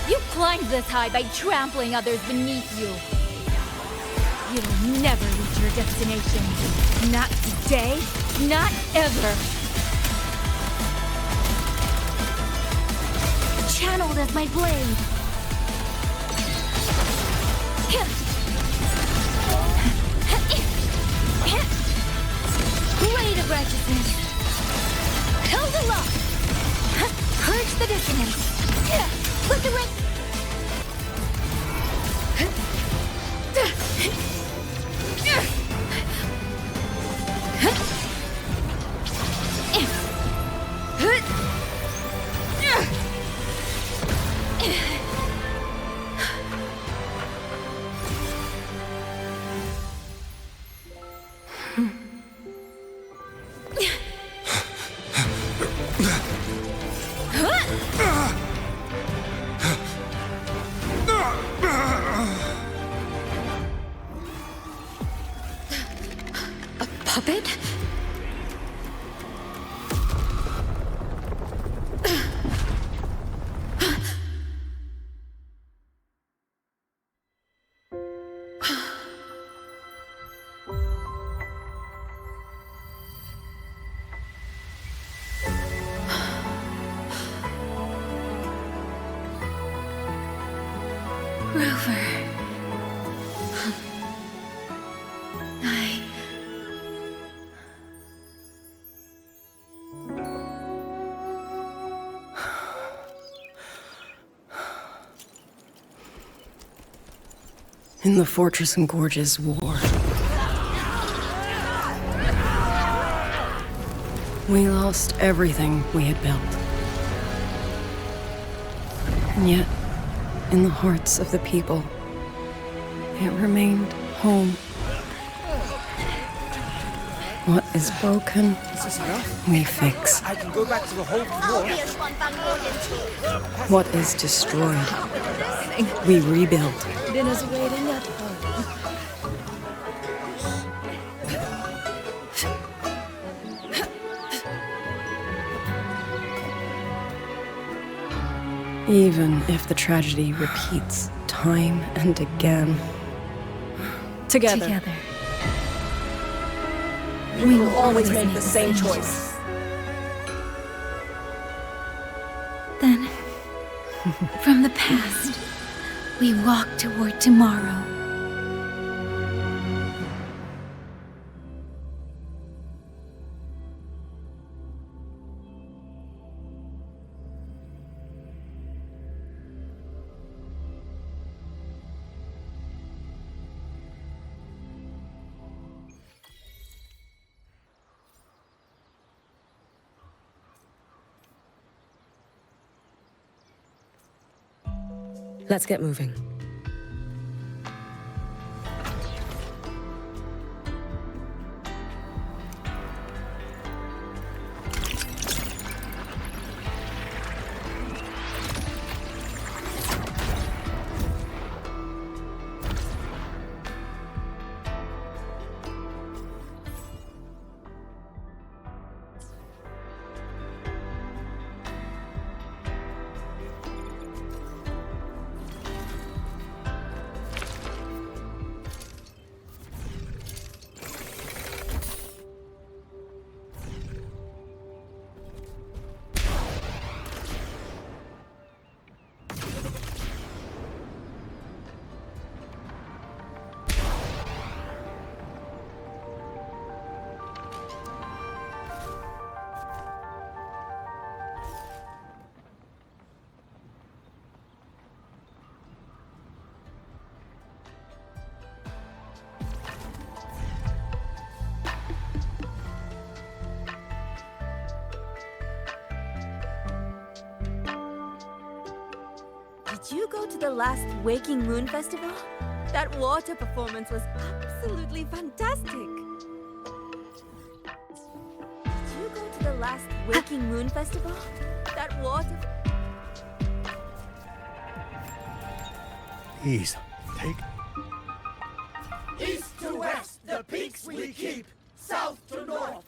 You climbed this high by trampling others beneath you. You'll never reach your destination. Not today, not ever. Channeled as my blade. Blade of righteousness. Held aloft. Purge the dissonance. Let the ring. Puppet? Rover. In the Fortress and Gorges War, we lost everything we had built. And yet, in the hearts of the people, it remained home. What is broken, we fix. I can go back to the whole floor. What is destroyed, we rebuild. Dinner's waiting up. Even if the tragedy repeats time and again. Together. We will always make the same choice. Then, from the past, we walk toward tomorrow. Let's get moving. Did you go to the last Waking Moon Festival? That water performance was absolutely fantastic. Did you go to the last Waking Moon Festival? That water... Please, take... East to west, the peaks we keep. South to north.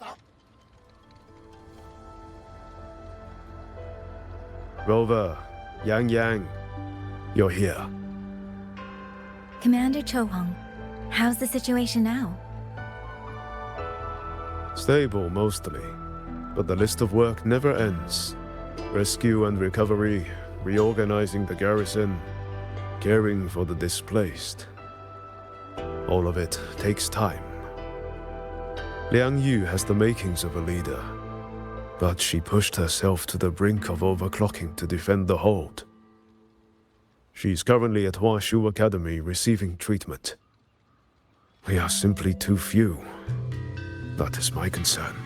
Rover, Yang, you're here. Commander Chohong, how's the situation now? Stable, mostly. But the list of work never ends. Rescue and recovery, reorganizing the garrison, caring for the displaced. All of it takes time. Liang Yu has the makings of a leader, but she pushed herself to the brink of overclocking to defend the hold. She's currently at Huashu Academy receiving treatment. We are simply too few. That is my concern.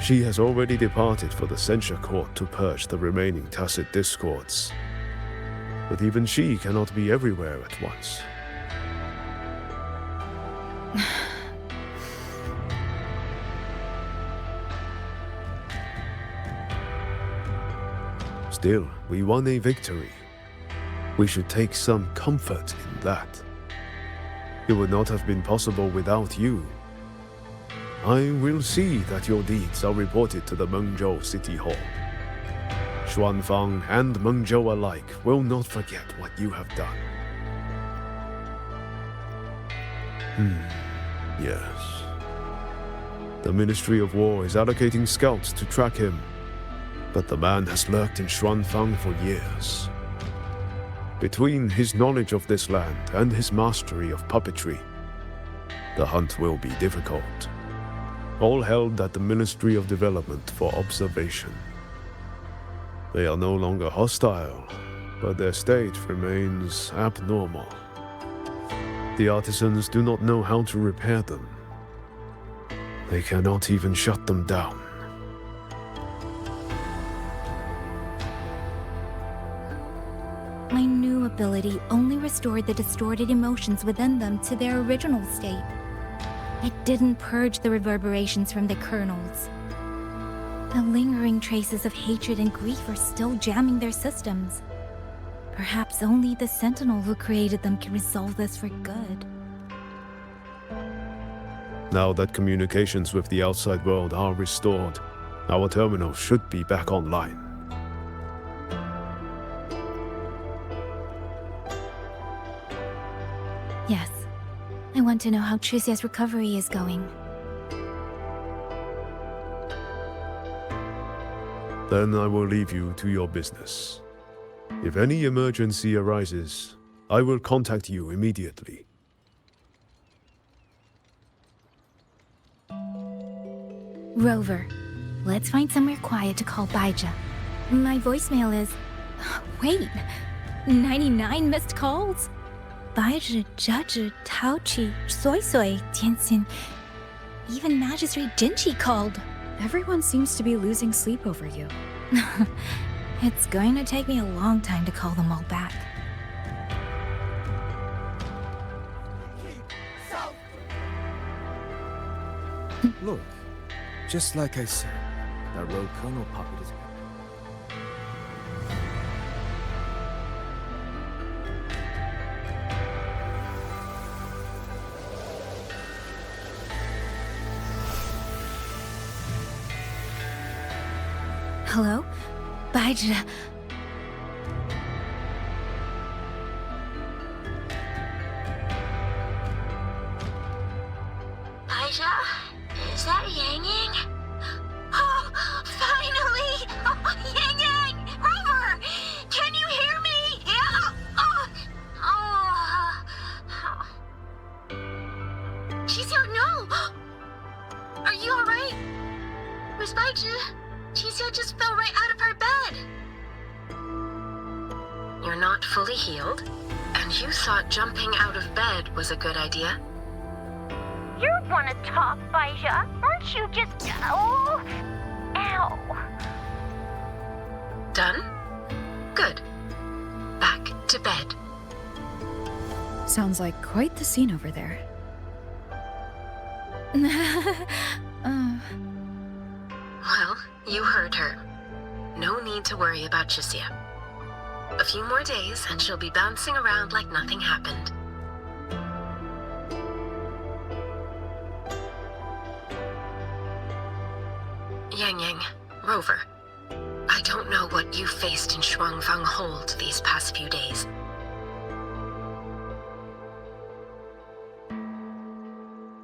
She has already departed for the censure court to purge the remaining tacit discords. But even she cannot be everywhere at once. Still, we won a victory. We should take some comfort in that. It would not have been possible without you. I will see that your deeds are reported to the Mengzhou City Hall. Xuanfang and Mengzhou alike will not forget what you have done. Yes. The Ministry of War is allocating scouts to track him, but the man has lurked in Xuanfang for years. Between his knowledge of this land and his mastery of puppetry, the hunt will be difficult. All held at the Ministry of Development for observation. They are no longer hostile, but their state remains abnormal. The artisans do not know how to repair them. They cannot even shut them down. My new ability only restored the distorted emotions within them to their original state. It didn't purge the reverberations from the kernels. The lingering traces of hatred and grief are still jamming their systems. Perhaps only the Sentinel who created them can resolve this for good. Now that communications with the outside world are restored, our terminal should be back online. Yes. I want to know how Trucia's recovery is going. Then I will leave you to your business. If any emergency arises, I will contact you immediately. Rover, let's find somewhere quiet to call Baija. My voicemail is... Wait, 99 missed calls? Baija, Judge, Taochi, Soy Soy, Tianxin... Even Magistrate Jinchi called. Everyone seems to be losing sleep over you. It's going to take me a long time to call them all back. Look, just like I said, that rogue Colonel puppet is... Hello? Baija... Baija? Is that Yang Yang? Oh, finally! Oh, Yang Yang! Rover! Can you hear me? Yeah! She's here, no! Are you alright? Where's Baija? Xia just fell right out of her bed. You're not fully healed, and you thought jumping out of bed was a good idea? You want to talk, Baija? Aren't you just... Oh... Ow. Done? Good. Back to bed. Sounds like quite the scene over there. Well, you heard her. No need to worry about Chixia. A few more days and she'll be bouncing around like nothing happened. Yang, Rover, I don't know what you faced in Xuangling Hold these past few days.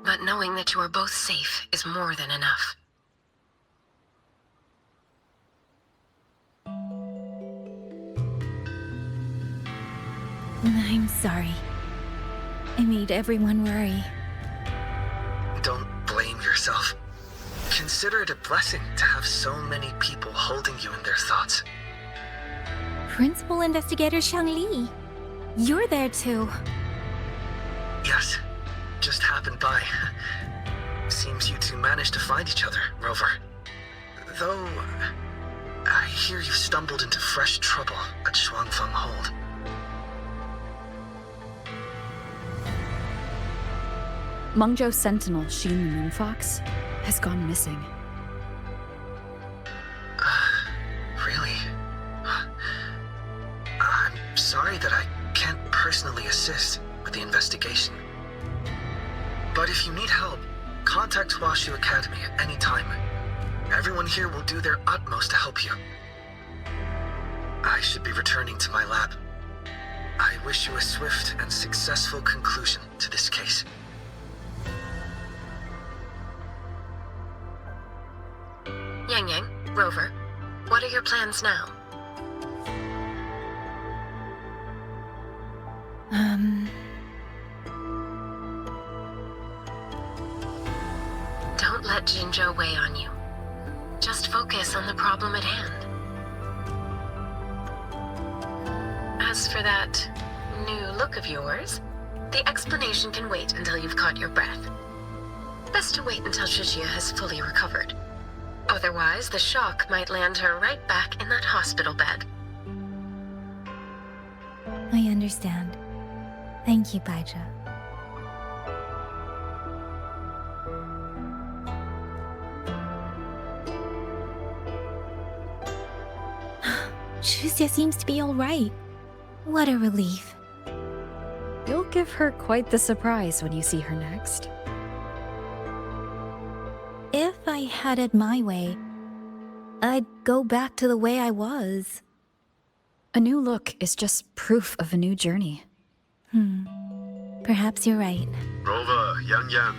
But knowing that you are both safe is more than enough. I'm sorry. I made everyone worry. Don't blame yourself. Consider it a blessing to have so many people holding you in their thoughts. Principal Investigator Xuangling, you're there too. Yes, just happened by. Seems you two managed to find each other, Rover. Though, I hear you stumbled into fresh trouble at Xuangling Hold. Mengzhou Sentinel Sheen the Moonfox has gone missing. Really? I'm sorry that I can't personally assist with the investigation. But if you need help, contact Washu Academy at any time. Everyone here will do their utmost to help you. I should be returning to my lab. I wish you a swift and successful conclusion to this case. Yang, Rover, what are your plans now? Don't let Jinzhou weigh on you. Just focus on the problem at hand. As for that new look of yours, the explanation can wait until you've caught your breath. Best to wait until Chixia has fully recovered. Otherwise, the shock might land her right back in that hospital bed. I understand. Thank you, Baizha. Chixia seems to be all right. What a relief. You'll give her quite the surprise when you see her next. If I had it my way, I'd go back to the way I was. A new look is just proof of a new journey. Perhaps you're right. Rover, Yang,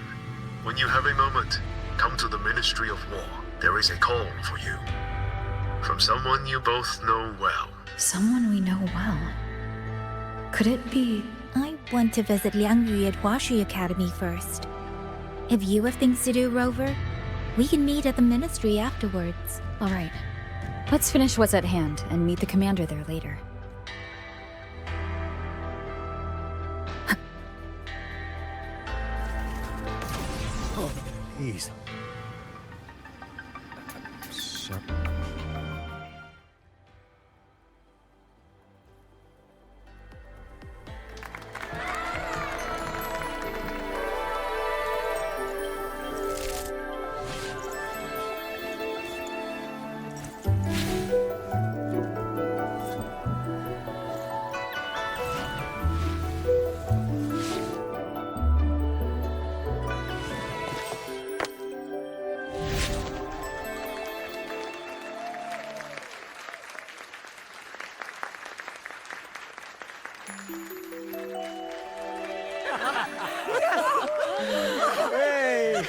when you have a moment, come to the Ministry of War. There is a call for you. From someone you both know well. Someone we know well. Could it be... I want to visit Liang Yu at Huashi Academy first. If you have things to do, Rover, we can meet at the Ministry afterwards. All right. Let's finish what's at hand and meet the commander there later. Oh, please. Shut. Hey!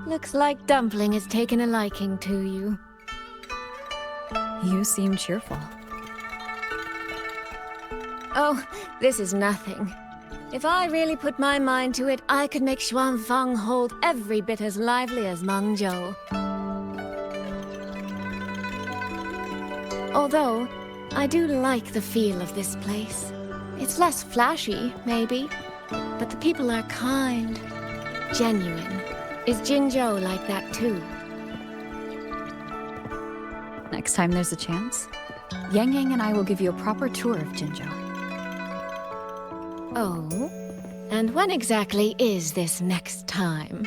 Looks like Dumpling has taken a liking to you. You seem cheerful. Oh, this is nothing. If I really put my mind to it, I could make Xuangling Hold every bit as lively as Mengzhou. Although, I do like the feel of this place. It's less flashy, maybe, but the people are kind, genuine. Is Jinzhou like that too? Next time there's a chance, Yang Yang and I will give you a proper tour of Jinzhou. Oh? And when exactly is this next time?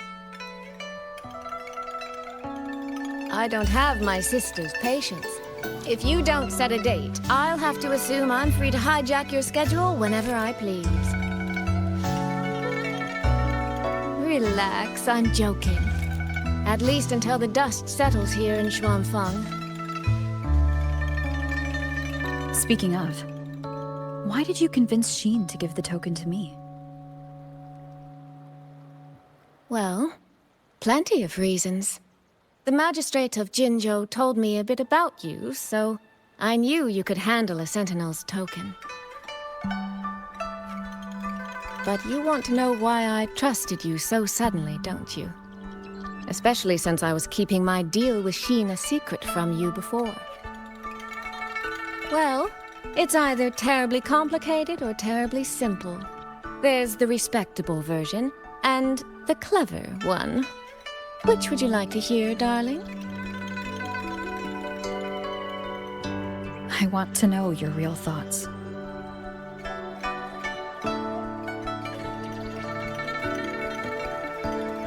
I don't have my sister's patience. If you don't set a date, I'll have to assume I'm free to hijack your schedule whenever I please. Relax, I'm joking. At least until the dust settles here in Xuangling. Speaking of, why did you convince Sheen to give the token to me? Well, plenty of reasons. The magistrate of Jinzhou told me a bit about you, so I knew you could handle a Sentinel's token. But you want to know why I trusted you so suddenly, don't you? Especially since I was keeping my deal with Sheen a secret from you before. Well, it's either terribly complicated or terribly simple. There's the respectable version, and the clever one. Which would you like to hear, darling? I want to know your real thoughts.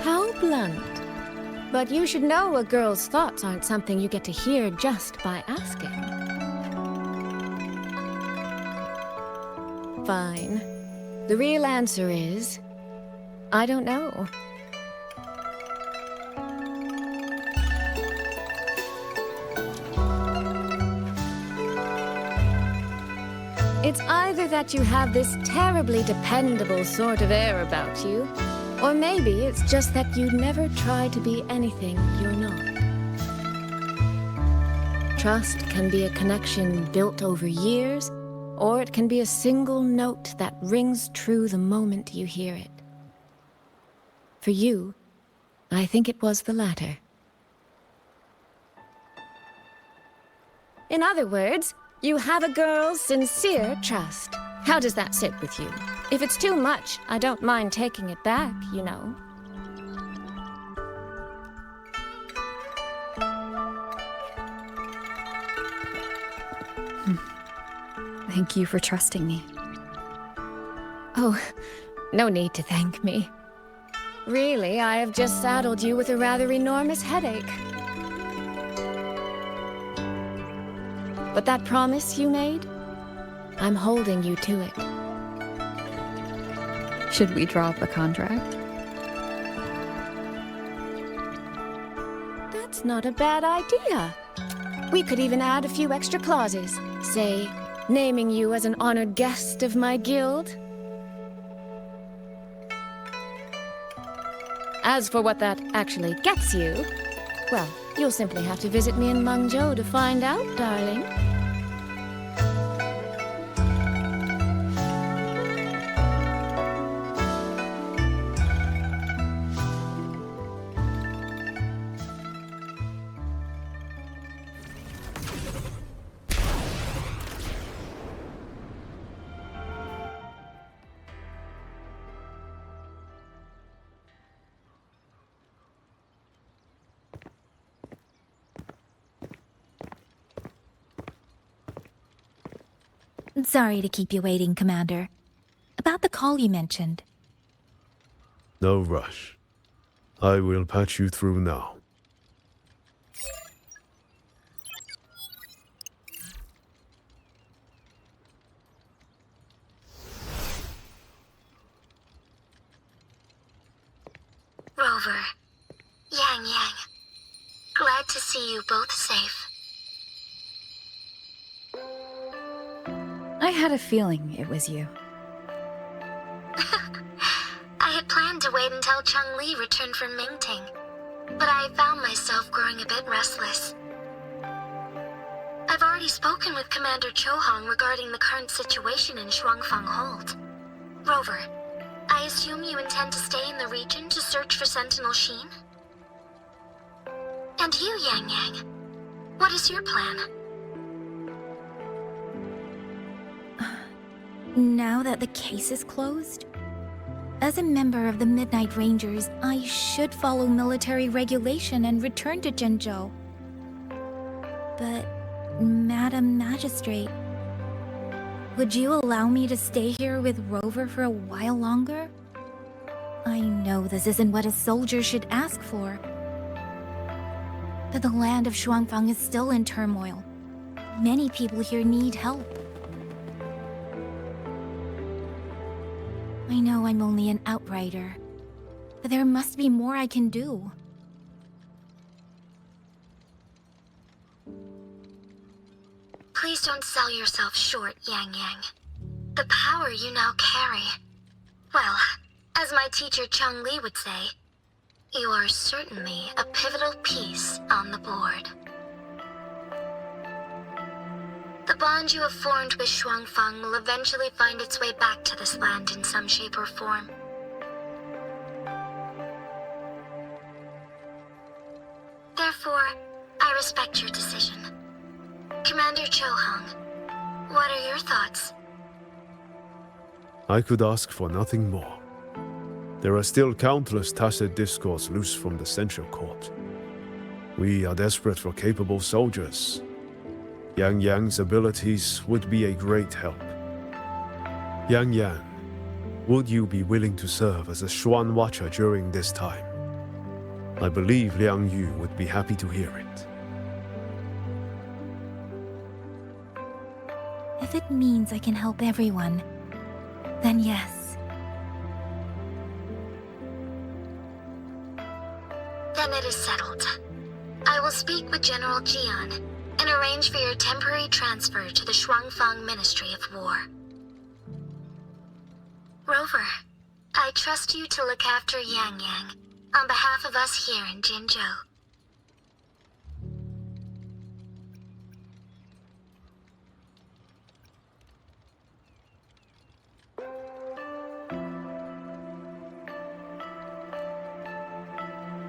How blunt. But you should know a girl's thoughts aren't something you get to hear just by asking. Fine. The real answer is, I don't know. It's either that you have this terribly dependable sort of air about you, or maybe it's just that you never try to be anything you're not. Trust can be a connection built over years, or it can be a single note that rings true the moment you hear it. For you, I think it was the latter. In other words, you have a girl's sincere trust. How does that sit with you? If it's too much, I don't mind taking it back, you know. Thank you for trusting me. Oh, no need to thank me. Really, I have just saddled you with a rather enormous headache. But that promise you made, I'm holding you to it. Should we draw up a contract? That's not a bad idea. We could even add a few extra clauses. Say, naming you as an honored guest of my guild. As for what that actually gets you, well, you'll simply have to visit me in Mengzhou to find out, darling. Sorry to keep you waiting, Commander. About the call you mentioned. No rush. I will patch you through now. Rover, Yang Yang, glad to see you both safe. I had a feeling it was you. I had planned to wait until Changli returned from Mingting, but I found myself growing a bit restless. I've already spoken with Commander Chohong regarding the current situation in Xuangfang Hold. Rover, I assume you intend to stay in the region to search for Sentinel Sheen? And you, Yang Yang, what is your plan? Now that the case is closed, as a member of the Midnight Rangers, I should follow military regulation and return to Zhengzhou. But, Madam Magistrate, would you allow me to stay here with Rover for a while longer? I know this isn't what a soldier should ask for, but the land of Xuangling is still in turmoil. Many people here need help. I know I'm only an outrider, but there must be more I can do. Please don't sell yourself short, Yang Yang. The power you now carry. Well, as my teacher Cheng Li would say, you are certainly a pivotal piece on the board. The bond you have formed with Xuangling will eventually find its way back to this land in some shape or form. Therefore, I respect your decision. Commander Cho Hong, what are your thoughts? I could ask for nothing more. There are still countless tacit discords loose from the Central Court. We are desperate for capable soldiers. Yang Yang's abilities would be a great help. Yang Yang, would you be willing to serve as a Xuan Watcher during this time? I believe Liang Yu would be happy to hear it. If it means I can help everyone, then yes. Then it is settled. I will speak with General Jian and arrange for your temporary transfer to the Xuangling Ministry of War. Rover, I trust you to look after Yang Yang on behalf of us here in Jinzhou.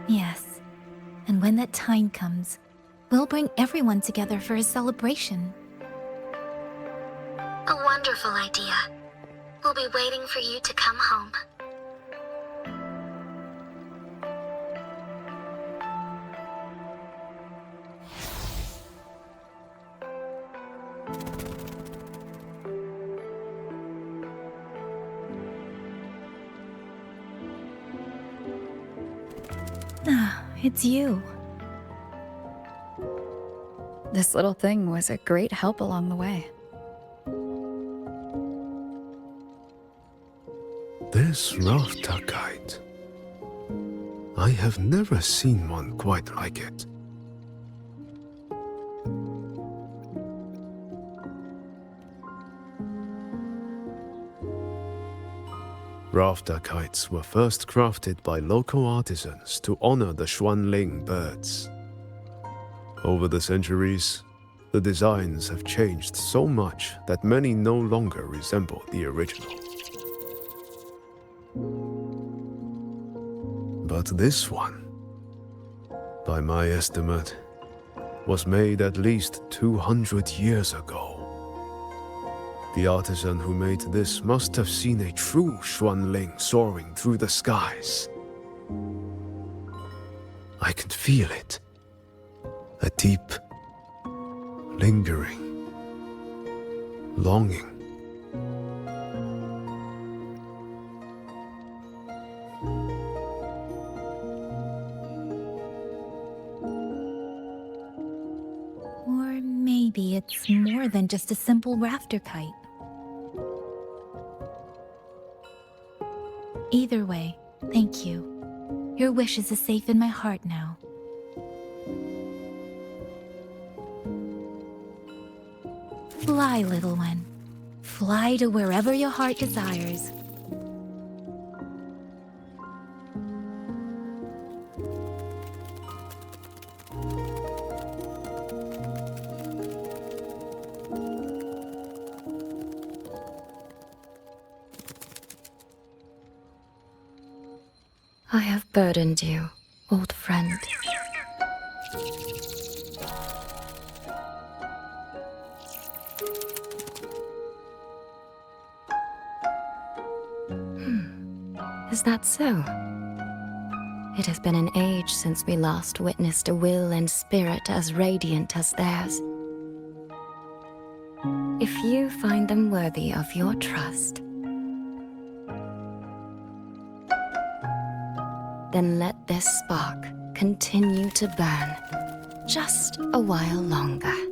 Yes, and when that time comes, we'll bring everyone together for a celebration. A wonderful idea. We'll be waiting for you to come home. Ah, it's you. This little thing was a great help along the way. This Rafta kite. I have never seen one quite like it. Rafta kites were first crafted by local artisans to honor the Xuangling birds. Over the centuries, the designs have changed so much that many no longer resemble the original. But this one, by my estimate, was made at least 200 years ago. The artisan who made this must have seen a true Xuangling soaring through the skies. I can feel it. A deep, lingering longing. Or maybe it's more than just a simple rafter kite. Either way, thank you. Your wishes are safe in my heart now. Fly, little one. Fly to wherever your heart desires. I have burdened you, old friend. Is that so? It has been an age since we last witnessed a will and spirit as radiant as theirs. If you find them worthy of your trust, then let this spark continue to burn just a while longer.